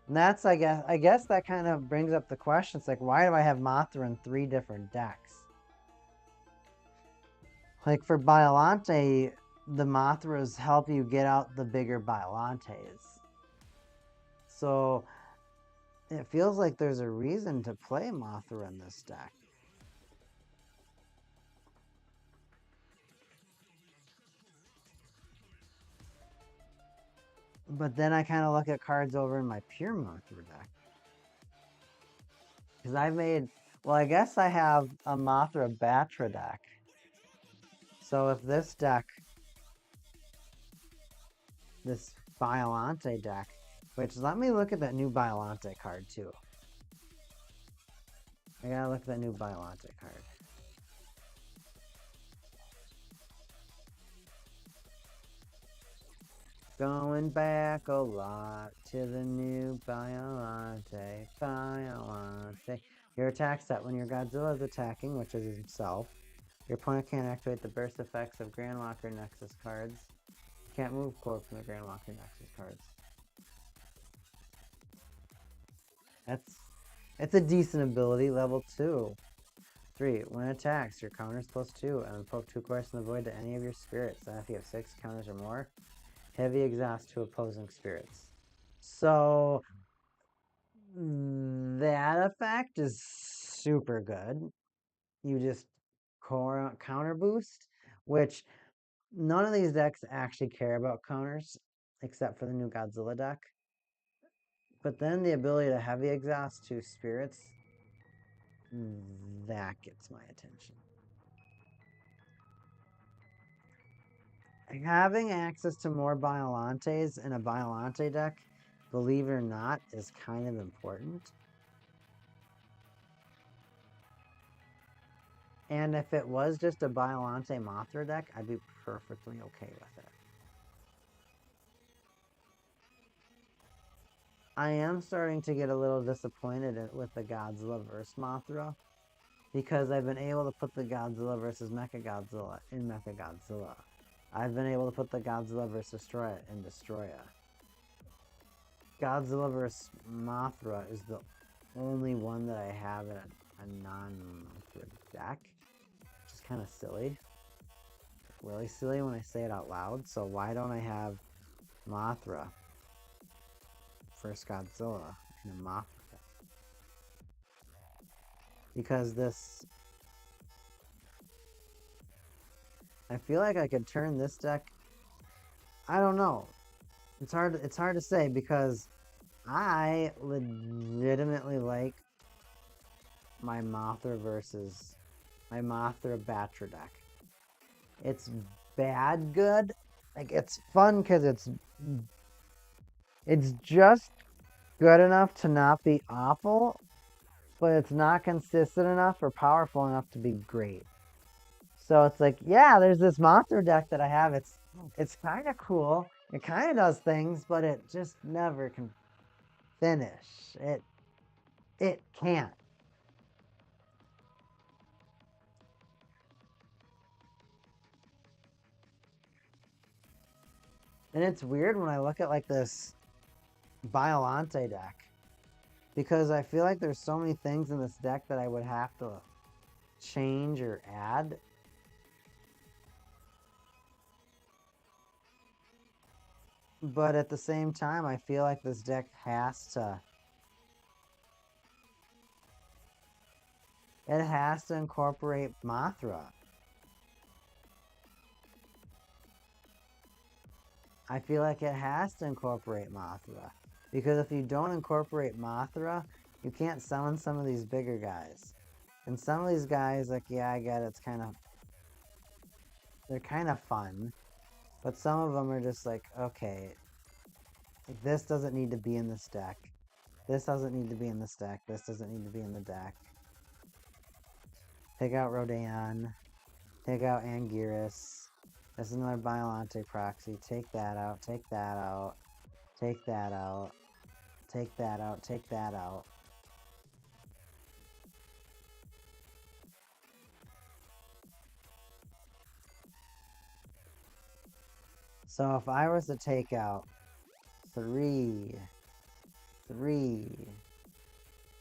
And that's, I guess that kind of brings up the question. It's like, why do I have Mothra in 3 different decks? Like for Biolante, the Mothras help you get out the bigger Biolantes. So it feels like there's a reason to play Mothra in this deck. But then I kind of look at cards over in my pure Mothra deck. Because I've made, well, I guess I have a Mothra Batra deck. So if this deck, this Biolante deck, which let me look at that new Biolante card too. I gotta look at that new Biolante card. Going back a lot to the new Biolante. Your attack set. When your Godzilla is attacking, which is himself, your opponent can't activate the burst effects of Grandwalker Nexus cards. Can't move core from the Grandwalker Nexus cards. It's a decent ability, level 2. 3. When it attacks, your counters +2, and poke 2 cards from the void to any of your spirits. And if you have 6 counters or more, heavy exhaust to opposing spirits. So that effect is super good. You just counter boost, which none of these decks actually care about counters except for the new Godzilla deck. But then the ability to heavy exhaust 2 spirits, that gets my attention. Having access to more Biolantes in a Biolante deck, believe it or not, is kind of important. And if it was just a Biolante Mothra deck, I'd be perfectly okay with it. I am starting to get a little disappointed with the Godzilla vs. Mothra, because I've been able to put the Godzilla vs. Mecha Godzilla in Mecha Godzilla. I've been able to put the Godzilla vs. Destroya in Destroya. Godzilla vs. Mothra is the only one that I have in a non-Mothra deck, which is kind of silly. Really silly when I say it out loud. So why don't I have Mothra vs. Godzilla in a Mothra deck? Because this, I feel like I could turn this deck, I don't know. It's hard to say, because I legitimately like my Mothra versus my Mothra Batra deck. It's bad good. Like, it's fun because it's just good enough to not be awful, but it's not consistent enough or powerful enough to be great. So it's like, yeah, there's this monster deck that I have. It's kind of cool. It kind of does things, but it just never can finish. It can't. And it's weird when I look at like this Biolante deck, because I feel like there's so many things in this deck that I would have to change or add. But at the same time, I feel like this deck has to incorporate Mothra. I feel like it has to incorporate Mothra. Because if you don't incorporate Mothra, you can't summon some of these bigger guys. And some of these guys, like, yeah, I get it, they're kind of fun. But some of them are just like, okay, this doesn't need to be in this deck. This doesn't need to be in this deck. This doesn't need to be in the deck. Take out Rodan. Take out Anguirus. That's another Biolante proxy. Take that out. Take that out. Take that out. Take that out. Take that out. So if I was to take out 3,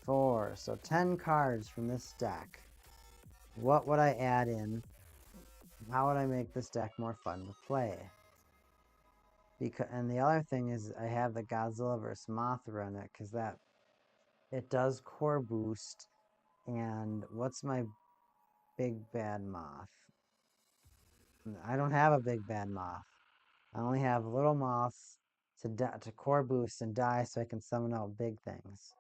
4, so 10 cards from this deck, what would I add in? How would I make this deck more fun to play? And the other thing is I have the Godzilla vs. Mothra in it, because it does core boost. And what's my big bad moth? I don't have a big bad moth. I only have little moths to core boost and die so I can summon out big things.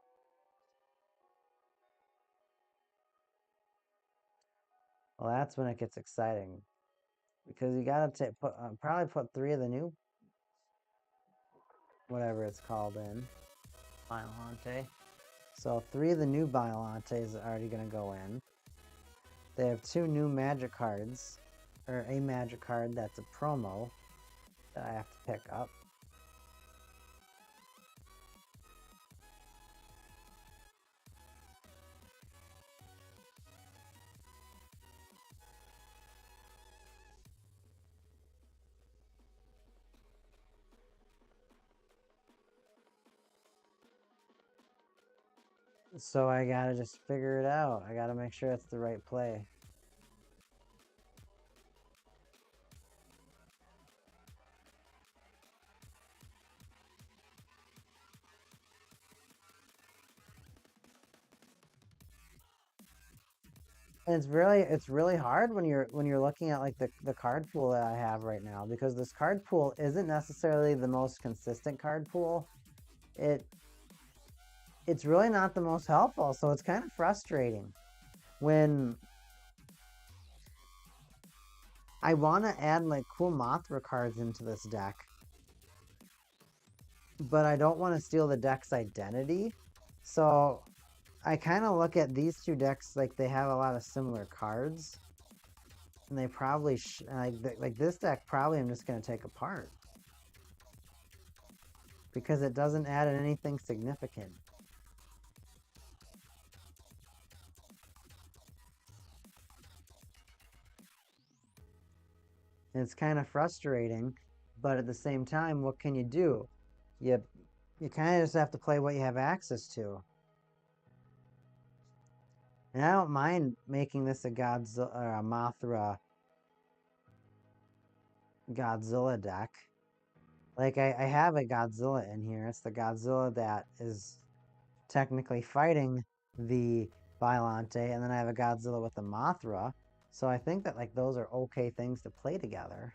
Well, that's when it gets exciting, because you gotta probably put 3 of the new, whatever it's called, in Biolante. So 3 of the new Biolantes are already gonna go in. They have 2 new magic cards, or a magic card that's a promo that I have to pick up. So I gotta just figure it out. I gotta make sure it's the right play. And it's really hard when you're looking at like the card pool that I have right now, because this card pool isn't necessarily the most consistent card pool. It's really not the most helpful, so it's kind of frustrating when I want to add like cool Mothra cards into this deck, but I don't want to steal the deck's identity. So I kind of look at these 2 decks like they have a lot of similar cards, and they probably like this deck probably I'm just going to take apart, because it doesn't add anything significant. And it's kind of frustrating, but at the same time, what can you do? You kind of just have to play what you have access to. And I don't mind making this a Godzilla or a Mothra Godzilla deck. Like, I have a Godzilla in here. It's the Godzilla that is technically fighting the Biolante, and then I have a Godzilla with the Mothra. So I think that like those are okay things to play together.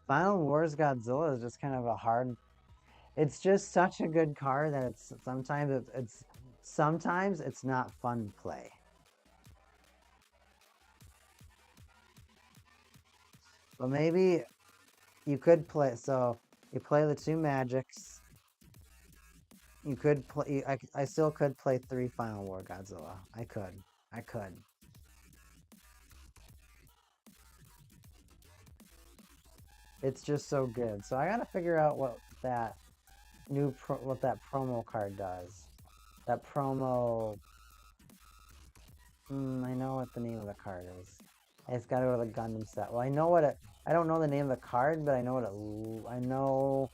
Final Wars Godzilla is just kind of a hard. It's just such a good card that sometimes it's not fun to play. But maybe you could play. So you play the two magics. You could play. I still could play 3 Final War Godzilla. I could. I could. It's just so good. So I gotta figure out what that what that promo card does. That promo. I know what the name of the card is. It's got to go to the Gundam set. Well, I know what it. I don't know the name of the card, but I know what it. I know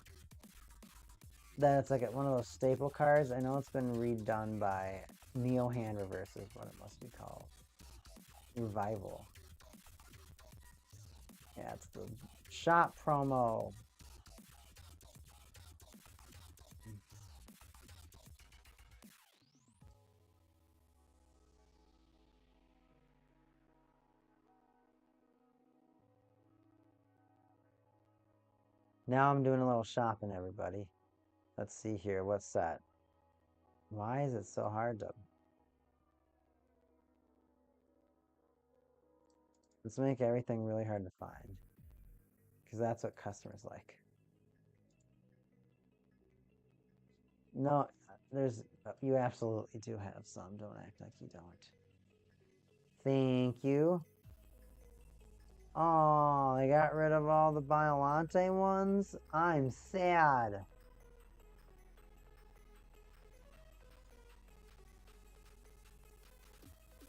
that it's like one of those staple cards. I know it's been redone by Neo Hand Reverse is what it must be called. Revival. Yeah, it's the shop promo. Now I'm doing a little shopping, everybody. Let's see here. What's that? Why is it so hard to... Let's make everything really hard to find. Because that's what customers like. No, you absolutely do have some. Don't act like you don't. Thank you. Oh, they got rid of all the Biolante ones? I'm sad.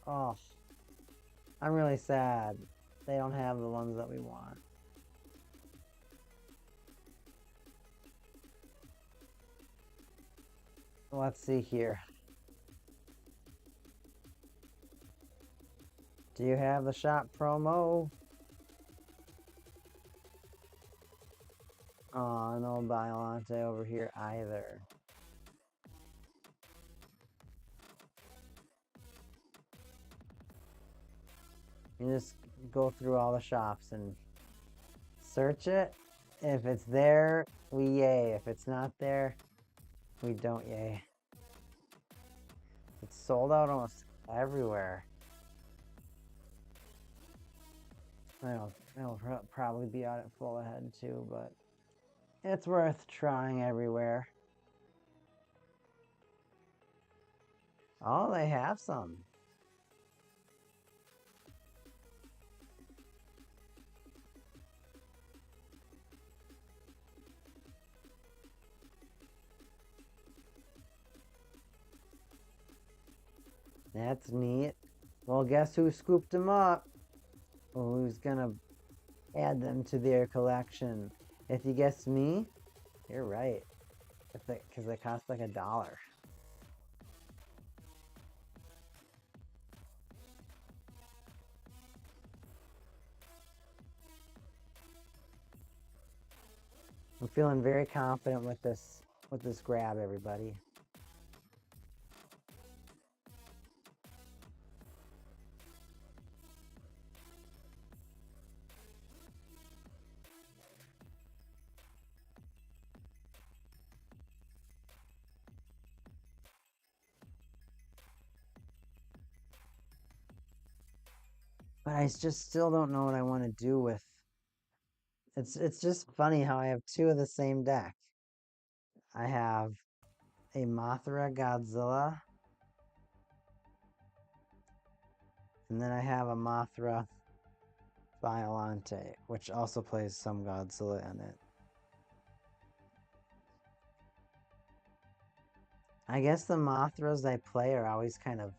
Oh, I'm really sad. They don't have the ones that we want. Let's see here. Do you have the shop promo? Oh, no Biolante over here either. You just go through all the shops and search it. If it's there, we yay. If it's not there, we don't yay. It's sold out almost everywhere. It'll probably be out at full ahead too, but it's worth trying everywhere. Oh, they have some. That's neat. Well, guess who scooped them up? Who's gonna add them to their collection? If you guessed me, you're right. Because they cost like $1. I'm feeling very confident with this grab, everybody. But I just still don't know what I want to do with. It's just funny how I have two of the same deck. I have a Mothra Godzilla, and then I have a Mothra Violante, which also plays some Godzilla in it. I guess the Mothras I play are always kind of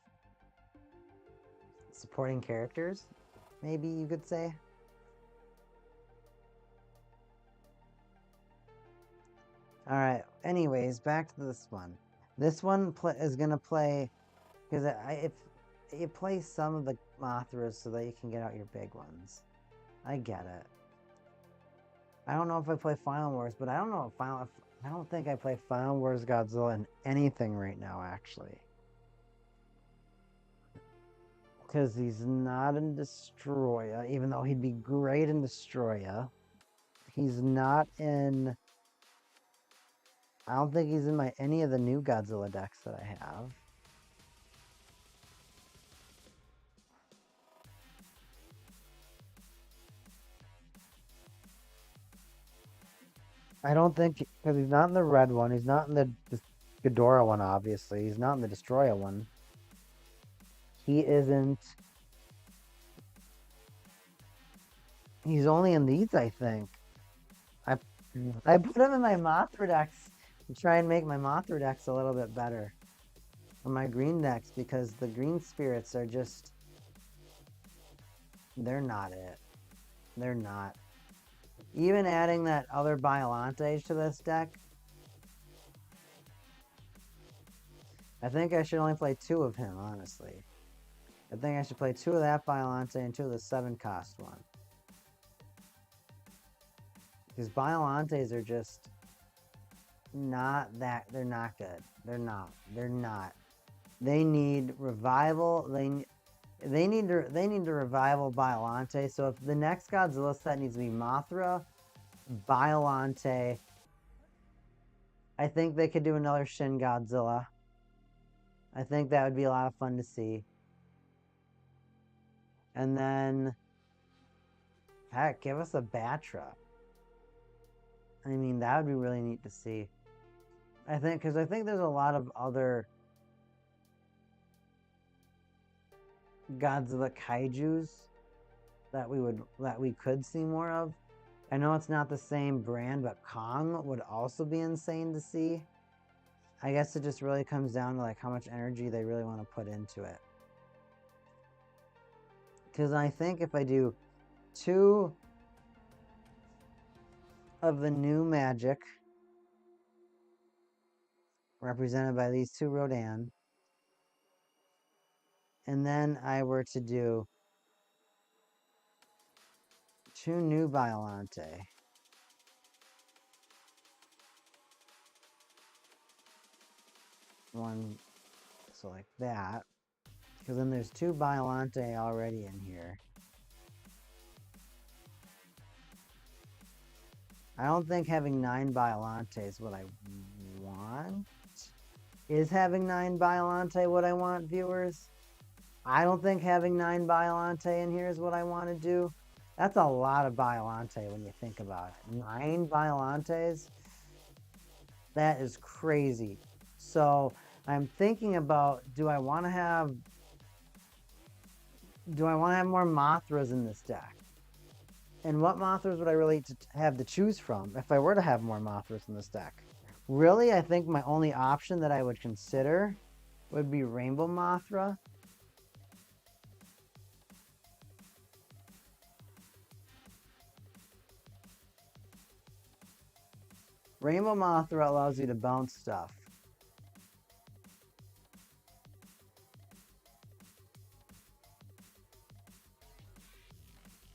supporting characters, maybe you could say. Alright, anyways, back to this one. This one is going to play, because it plays some of the Mothras so that you can get out your big ones. I get it. I don't know if I play Final Wars, but I don't know if I don't think I play Final Wars Godzilla in anything right now, actually. Because he's not in Destroya, even though he'd be great in Destroya. He's not in... I don't think he's in any of the new Godzilla decks that I have. I don't think... Because he's not in the red one. He's not in the Ghidorah one, obviously. He's not in the Destroyer one. He isn't... He's only in these, I think. I put him in my Mothra decks to try and make my Mothra decks a little bit better. Or my green decks, because the green spirits are just... They're not it. They're not. Even adding that other Biollante to this deck, I think I should only play 2 of him, honestly. I think I should play 2 of that Biollante and 2 of the 7-cost one. Because Biollantes are just not that... They're not good. They're not. They're not. They need revival. They need to revival Biollante. So if the next Godzilla set needs to be Mothra, Biollante, I think they could do another Shin Godzilla. I think that would be a lot of fun to see. And then, heck, give us a Batra. I mean, that would be really neat to see. I think, because I think there's a lot of other Godzilla kaijus that we could see more of. I know it's not the same brand, but Kong would also be insane to see. I guess it just really comes down to like how much energy they really want to put into it. Because I think if I do 2 of the new magic represented by these 2 Rodan, and then I were to do 2 new Biollante, one, so like that, because then there's 2 Biollante already in here. I don't think having 9 Biollante is what I want. Is having 9 Biollante what I want, viewers? I don't think having 9 Biollante in here is what I want to do. That's a lot of Biollante when you think about it. 9 Biollantes? That is crazy. So I'm thinking about, do I want to have more Mothras in this deck? And what Mothras would I really have to choose from if I were to have more Mothras in this deck? Really, I think my only option that I would consider would be Rainbow Mothra. Rainbow Mothra allows you to bounce stuff.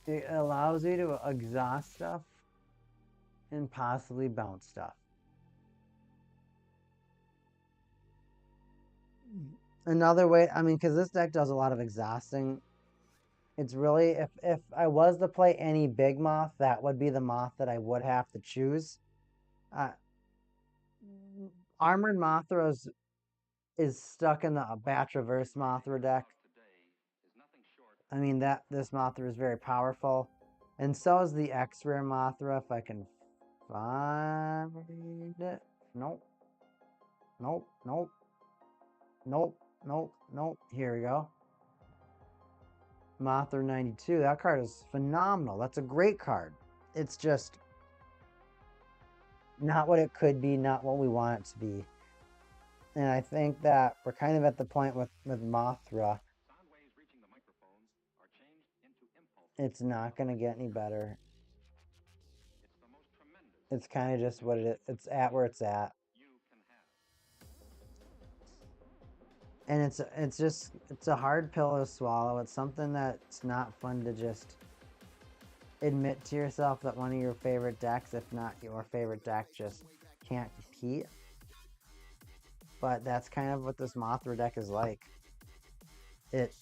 It allows you to exhaust stuff and possibly bounce stuff. Another way, I mean, because this deck does a lot of exhausting. It's really, if I was to play any big moth, that would be the moth that I would have to choose. Armored Mothra is stuck in the Batraverse Mothra deck. I mean, this Mothra is very powerful. And so is the X-Rare Mothra, if I can find it. Nope. Nope, nope. Nope, nope, nope. Here we go. Mothra 92. That card is phenomenal. That's a great card. It's just not what it could be, not what we want it to be. And I think that we're kind of at the point with Mothra. It's not going to get any better. It's kind of just what it is. It's at where it's at. And it's a hard pill to swallow. It's something that's not fun to just admit to yourself that one of your favorite decks, if not your favorite deck, just can't compete. But that's kind of what this Mothra deck is like. It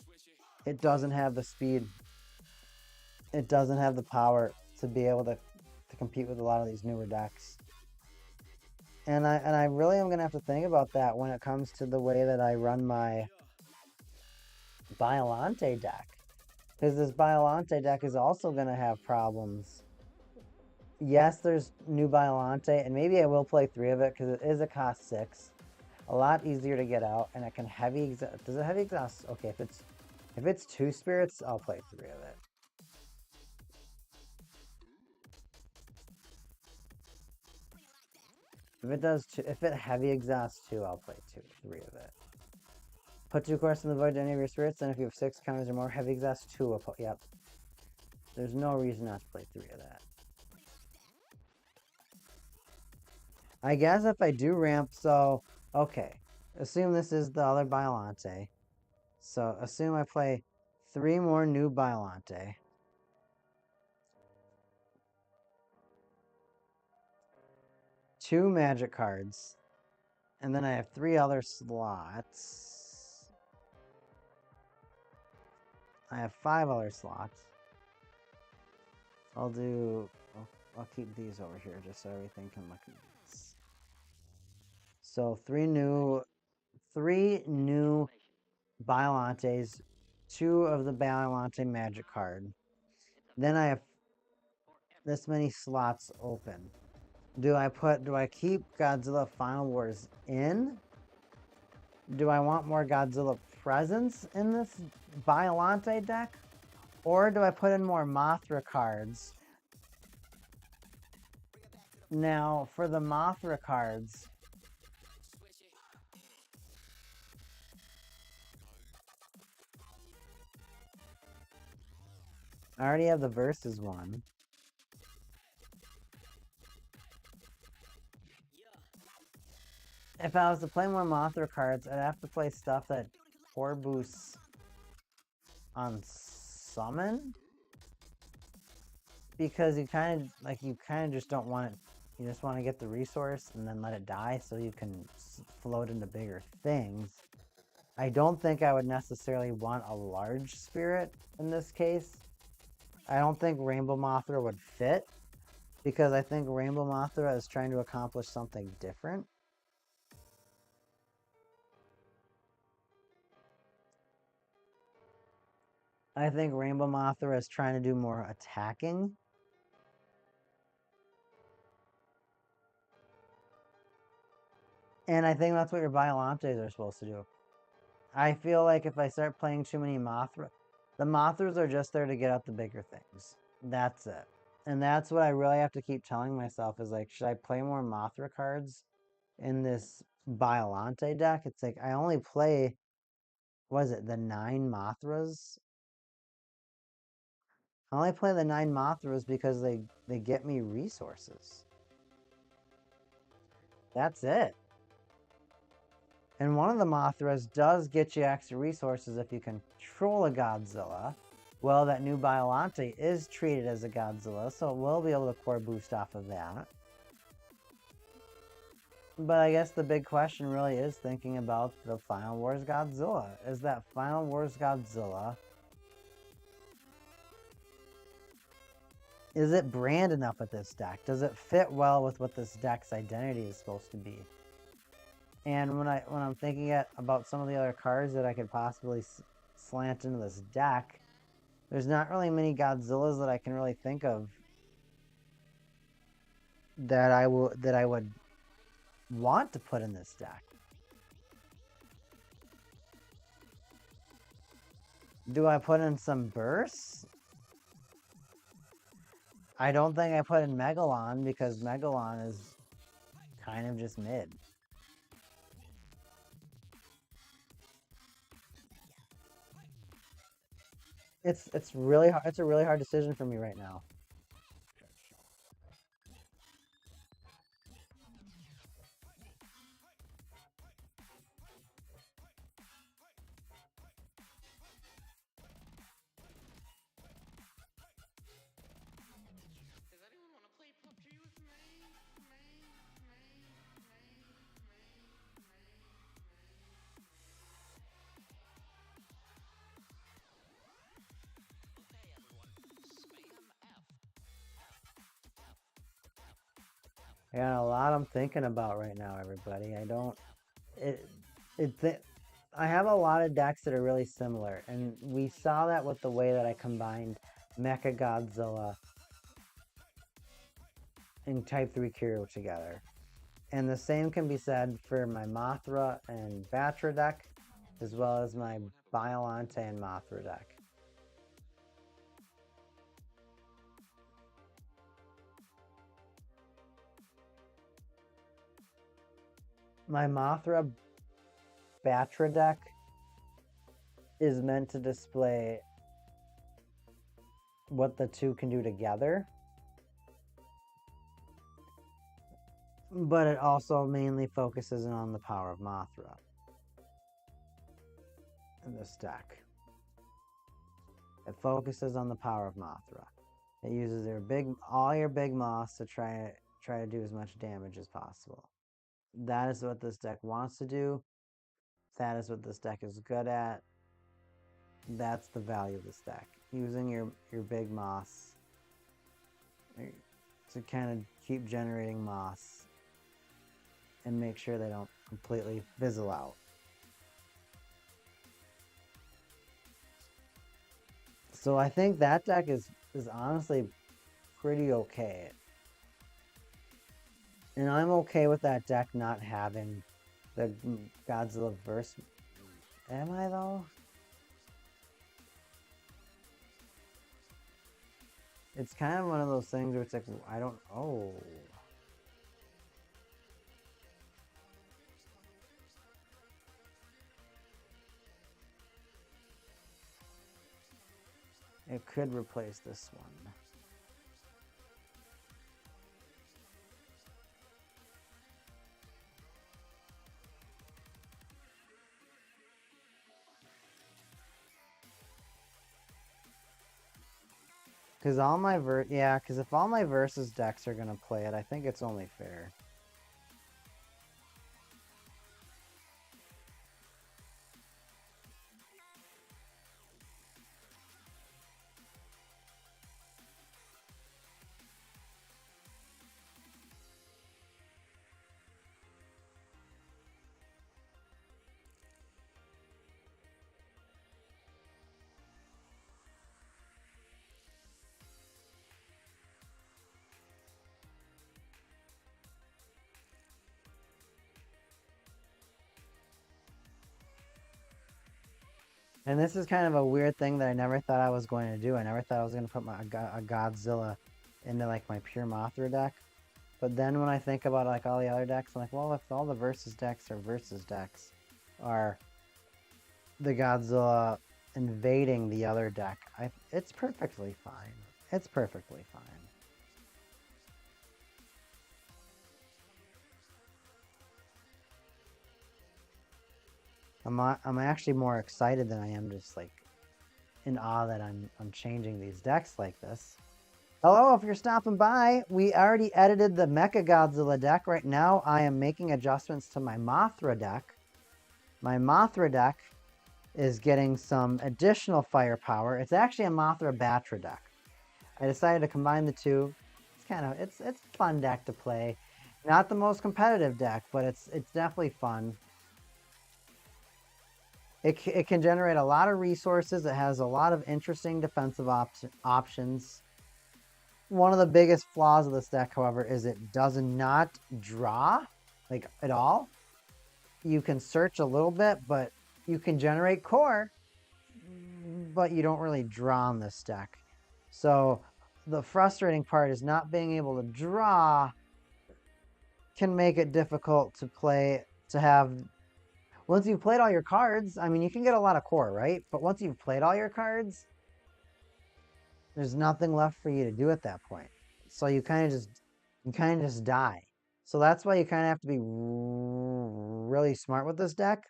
doesn't have the speed. It doesn't have the power to be able to to compete with a lot of these newer decks. And I really am gonna have to think about that when it comes to the way that I run my Biolante deck. Because this Biolante deck is also gonna have problems. Yes, there's new Biolante, and maybe I will play 3 of it because it is a cost 6. A lot easier to get out, and it can heavy exhaust. Does it heavy exhaust? Okay, if it's 2 spirits, I'll play 3 of it. If it heavy exhausts 2, I'll play 3 of it. Put 2 quests in the void to any of your spirits, and if you have 6 counters or more, heavy exhaust 2 will put. Yep. There's no reason not to play 3 of that. I guess if I do ramp, so okay. Assume this is the other Biolante. So assume I play 3 more new Biolante. 2 magic cards. And then I have 3 other slots. I have 5 other slots. I'll keep these over here just so everything can look nice. So 3 new Biolantes, 2 of the Biolante magic card. Then I have this many slots open. Do I keep Godzilla Final Wars in? Do I want more Godzilla presence in this Biolante deck? Or do I put in more Mothra cards? Now, for the Mothra cards, I already have the Versus one. If I was to play more Mothra cards, I'd have to play stuff that core boosts on summon. Because you kind of just don't want it. You just want to get the resource and then let it die so you can float into bigger things. I don't think I would necessarily want a large spirit in this case. I don't think Rainbow Mothra would fit because I think Rainbow Mothra is trying to accomplish something different. I think Rainbow Mothra is trying to do more attacking. And I think that's what your Biolantes are supposed to do. I feel like if I start playing too many Mothra, the Mothras are just there to get out the bigger things. That's it. And that's what I really have to keep telling myself is like, should I play more Mothra cards in this Biolante deck? It's like, I only play, what is it, the 9 Mothras? I only play the 9 Mothras because they get me resources. That's it. And one of the Mothras does get you extra resources if you control a Godzilla. Well, that new Biolante is treated as a Godzilla, so it will be able to core boost off of that. But I guess the big question really is thinking about the Final Wars Godzilla. Is that Final Wars Godzilla... Is it brand enough with this deck? Does it fit well with what this deck's identity is supposed to be? And when I'm thinking about some of the other cards that I could possibly slant into this deck, there's not really many Godzillas that I can really think of that I would want to put in this deck. Do I put in some bursts? I don't think I put in Megalon because Megalon is kind of just mid. It's a really hard decision for me right now. I got a lot I'm thinking about right now, everybody. I don't. It. I have a lot of decks that are really similar, and we saw that with the way that I combined Mecha Godzilla and Type 3 Kiryu together. And the same can be said for my Mothra and Batra deck, as well as my Biolante and Mothra deck. My Mothra Batra deck is meant to display what the two can do together, but it also mainly focuses on the power of Mothra in this deck. It focuses on the power of Mothra. It uses all your big moss to try to do as much damage as possible. That is what this deck wants to do. That is what this deck is good at. That's the value of this deck. Using your big moss to kind of keep generating moss and make sure they don't completely fizzle out. So I think that deck is honestly pretty okay. And I'm okay with that deck not having the Godzilla verse. Am I though? It's kind of one of those things where it's like, I don't. Oh. It could replace this one. Because all my because if all my versus decks are gonna play it, I think it's only fair. And this is kind of a weird thing that I never thought I was going to do. I never thought I was going to put a Godzilla into like my pure Mothra deck. But then when I think about like all the other decks, I'm like, well, if all the versus decks are the Godzilla invading the other deck, it's perfectly fine. It's perfectly fine. I'm actually more excited than I am just like in awe that I'm changing these decks like this. Hello, if you're stopping by, we already edited the Mecha Godzilla deck. Right now, I am making adjustments to my Mothra deck. My Mothra deck is getting some additional firepower. It's actually a Mothra Batra deck. I decided to combine the two. It's a fun deck to play. Not the most competitive deck, but it's definitely fun. It can generate a lot of resources. It has a lot of interesting defensive options. One of the biggest flaws of this deck, however, is it does not draw, like, at all. You can search a little bit, but you can generate core, but you don't really draw on this deck. So the frustrating part is not being able to draw can make it difficult to play, to have... Once you've played all your cards, I mean, you can get a lot of core, right? But once you've played all your cards, there's nothing left for you to do at that point. So you kind of just die. So that's why you kind of have to be really smart with this deck.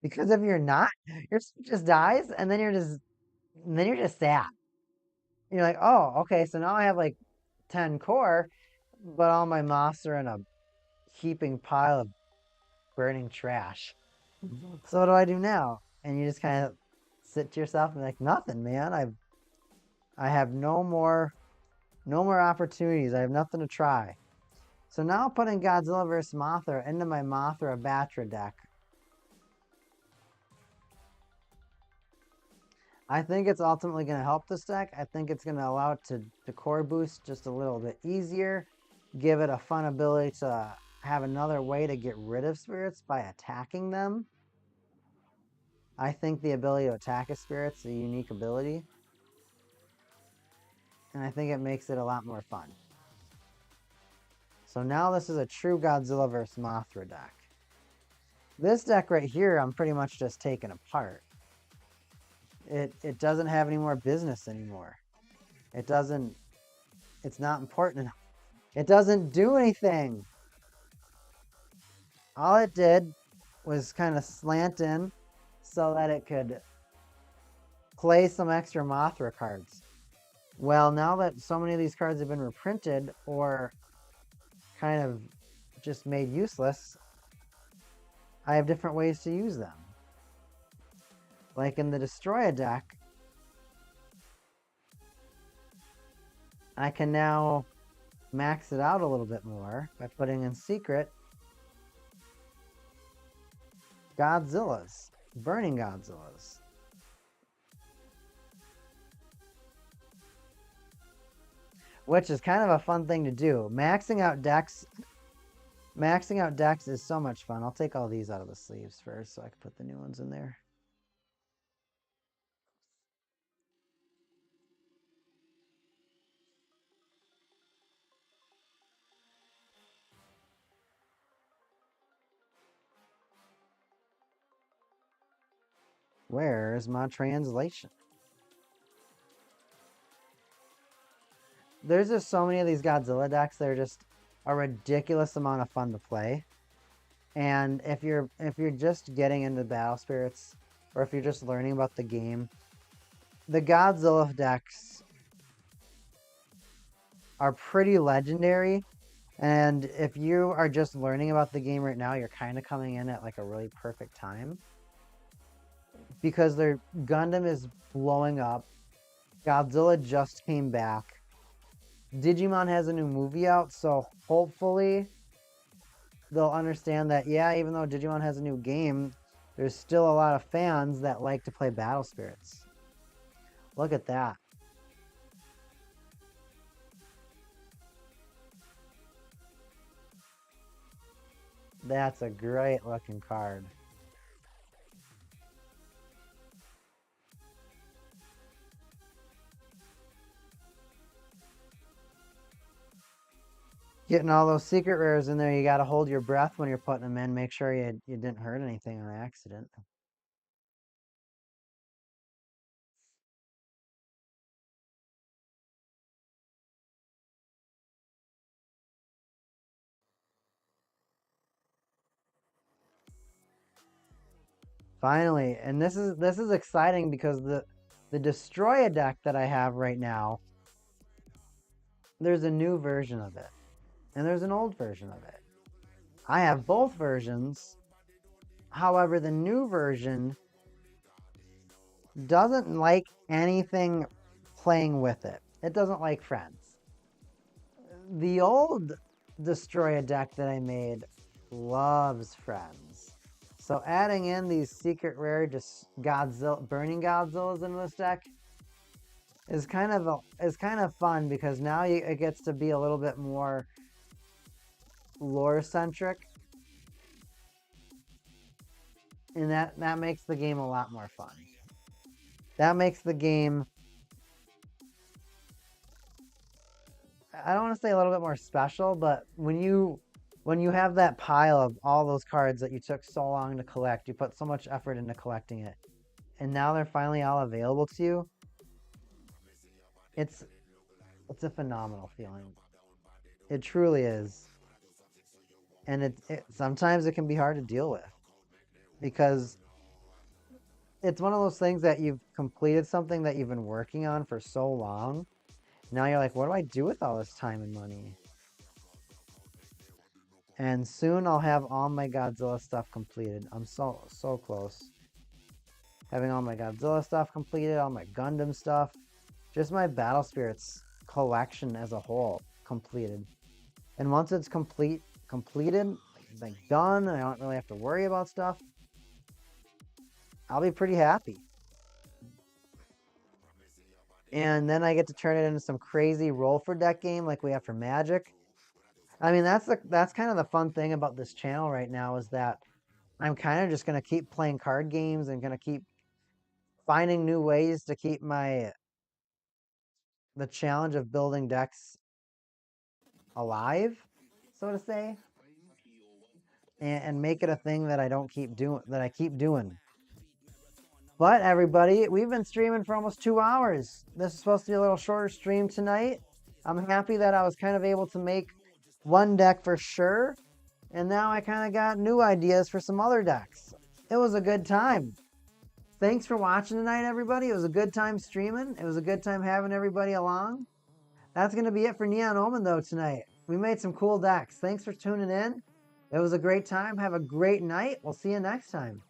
Because if you're not, your stuff just dies, and then you're just sad. You're like, oh, okay, so now I have like 10 core, but all my moss are in a heaping pile of burning trash. So what do I do now? And you just kind of sit to yourself and be like, nothing, man. I have no more opportunities. I have nothing to try. So now putting Godzilla vs. Mothra into my Mothra Batra deck. I think it's ultimately going to help this deck. I think it's going to allow it to core boost just a little bit easier. Give it a fun ability to have another way to get rid of spirits by attacking them. I think the ability to attack a spirit's a unique ability. And I think it makes it a lot more fun. So now this is a true Godzilla vs. Mothra deck. This deck right here, I'm pretty much just taking apart. It doesn't have any more business anymore. It's not important enough. It doesn't do anything. All it did was kind of slant in so that it could play some extra Mothra cards. Well, now that so many of these cards have been reprinted or kind of just made useless, I have different ways to use them. Like in the Destroy a deck, I can now max it out a little bit more by putting in secret Godzillas, Burning Godzillas. Which is kind of a fun thing to do. Maxing out decks is so much fun. I'll take all these out of the sleeves first so I can put the new ones in there. Where's my translation? There's just so many of these Godzilla decks that are just a ridiculous amount of fun to play. And if you're just getting into Battle Spirits, or if you're just learning about the game, the Godzilla decks are pretty legendary. And if you are just learning about the game right now, you're kind of coming in at like a really perfect time. Because their Gundam is blowing up. Godzilla just came back. Digimon has a new movie out, so hopefully they'll understand that, yeah, even though Digimon has a new game, there's still a lot of fans that like to play Battle Spirits. Look at that. That's a great looking card. Getting all those secret rares in there, you got to hold your breath when you're putting them in. Make sure you didn't hurt anything on accident. Finally, and this is exciting because the Destroy a deck that I have right now, there's a new version of it. And there's an old version of it. I have both versions. However, the new version doesn't like anything playing with it. It doesn't like friends. The old Destroy a deck that I made loves friends. So adding in these secret rare just Burning Godzillas into this deck is kind of fun because now it gets to be a little bit more lore centric, and that makes the game a lot more fun. That makes the game, I don't want to say a little bit more special, but when you have that pile of all those cards that you took so long to collect, you put so much effort into collecting it, and now they're finally all available to you, it's a phenomenal feeling. It truly is. And sometimes it can be hard to deal with because it's one of those things that you've completed something that you've been working on for so long. Now you're like, what do I do with all this time and money? And soon I'll have all my Godzilla stuff completed. I'm so close. Having all my Godzilla stuff completed, all my Gundam stuff, just my Battle Spirits collection as a whole completed. And once it's completed, like done, and I don't really have to worry about stuff, I'll be pretty happy. And then I get to turn it into some crazy roll for deck game like we have for Magic. I mean, that's kind of the fun thing about this channel right now is that I'm kind of just gonna keep playing card games and gonna keep finding new ways to keep the challenge of building decks alive, so to say, and make it a thing that I keep doing. But everybody, we've been streaming for almost 2 hours. This is supposed to be a little shorter stream tonight. I'm happy that I was kind of able to make one deck for sure. And now I kind of got new ideas for some other decks. It was a good time. Thanks for watching tonight, everybody. It was a good time streaming. It was a good time having everybody along. That's going to be it for Neon Omen, though, tonight. We made some cool decks. Thanks for tuning in. It was a great time. Have a great night. We'll see you next time.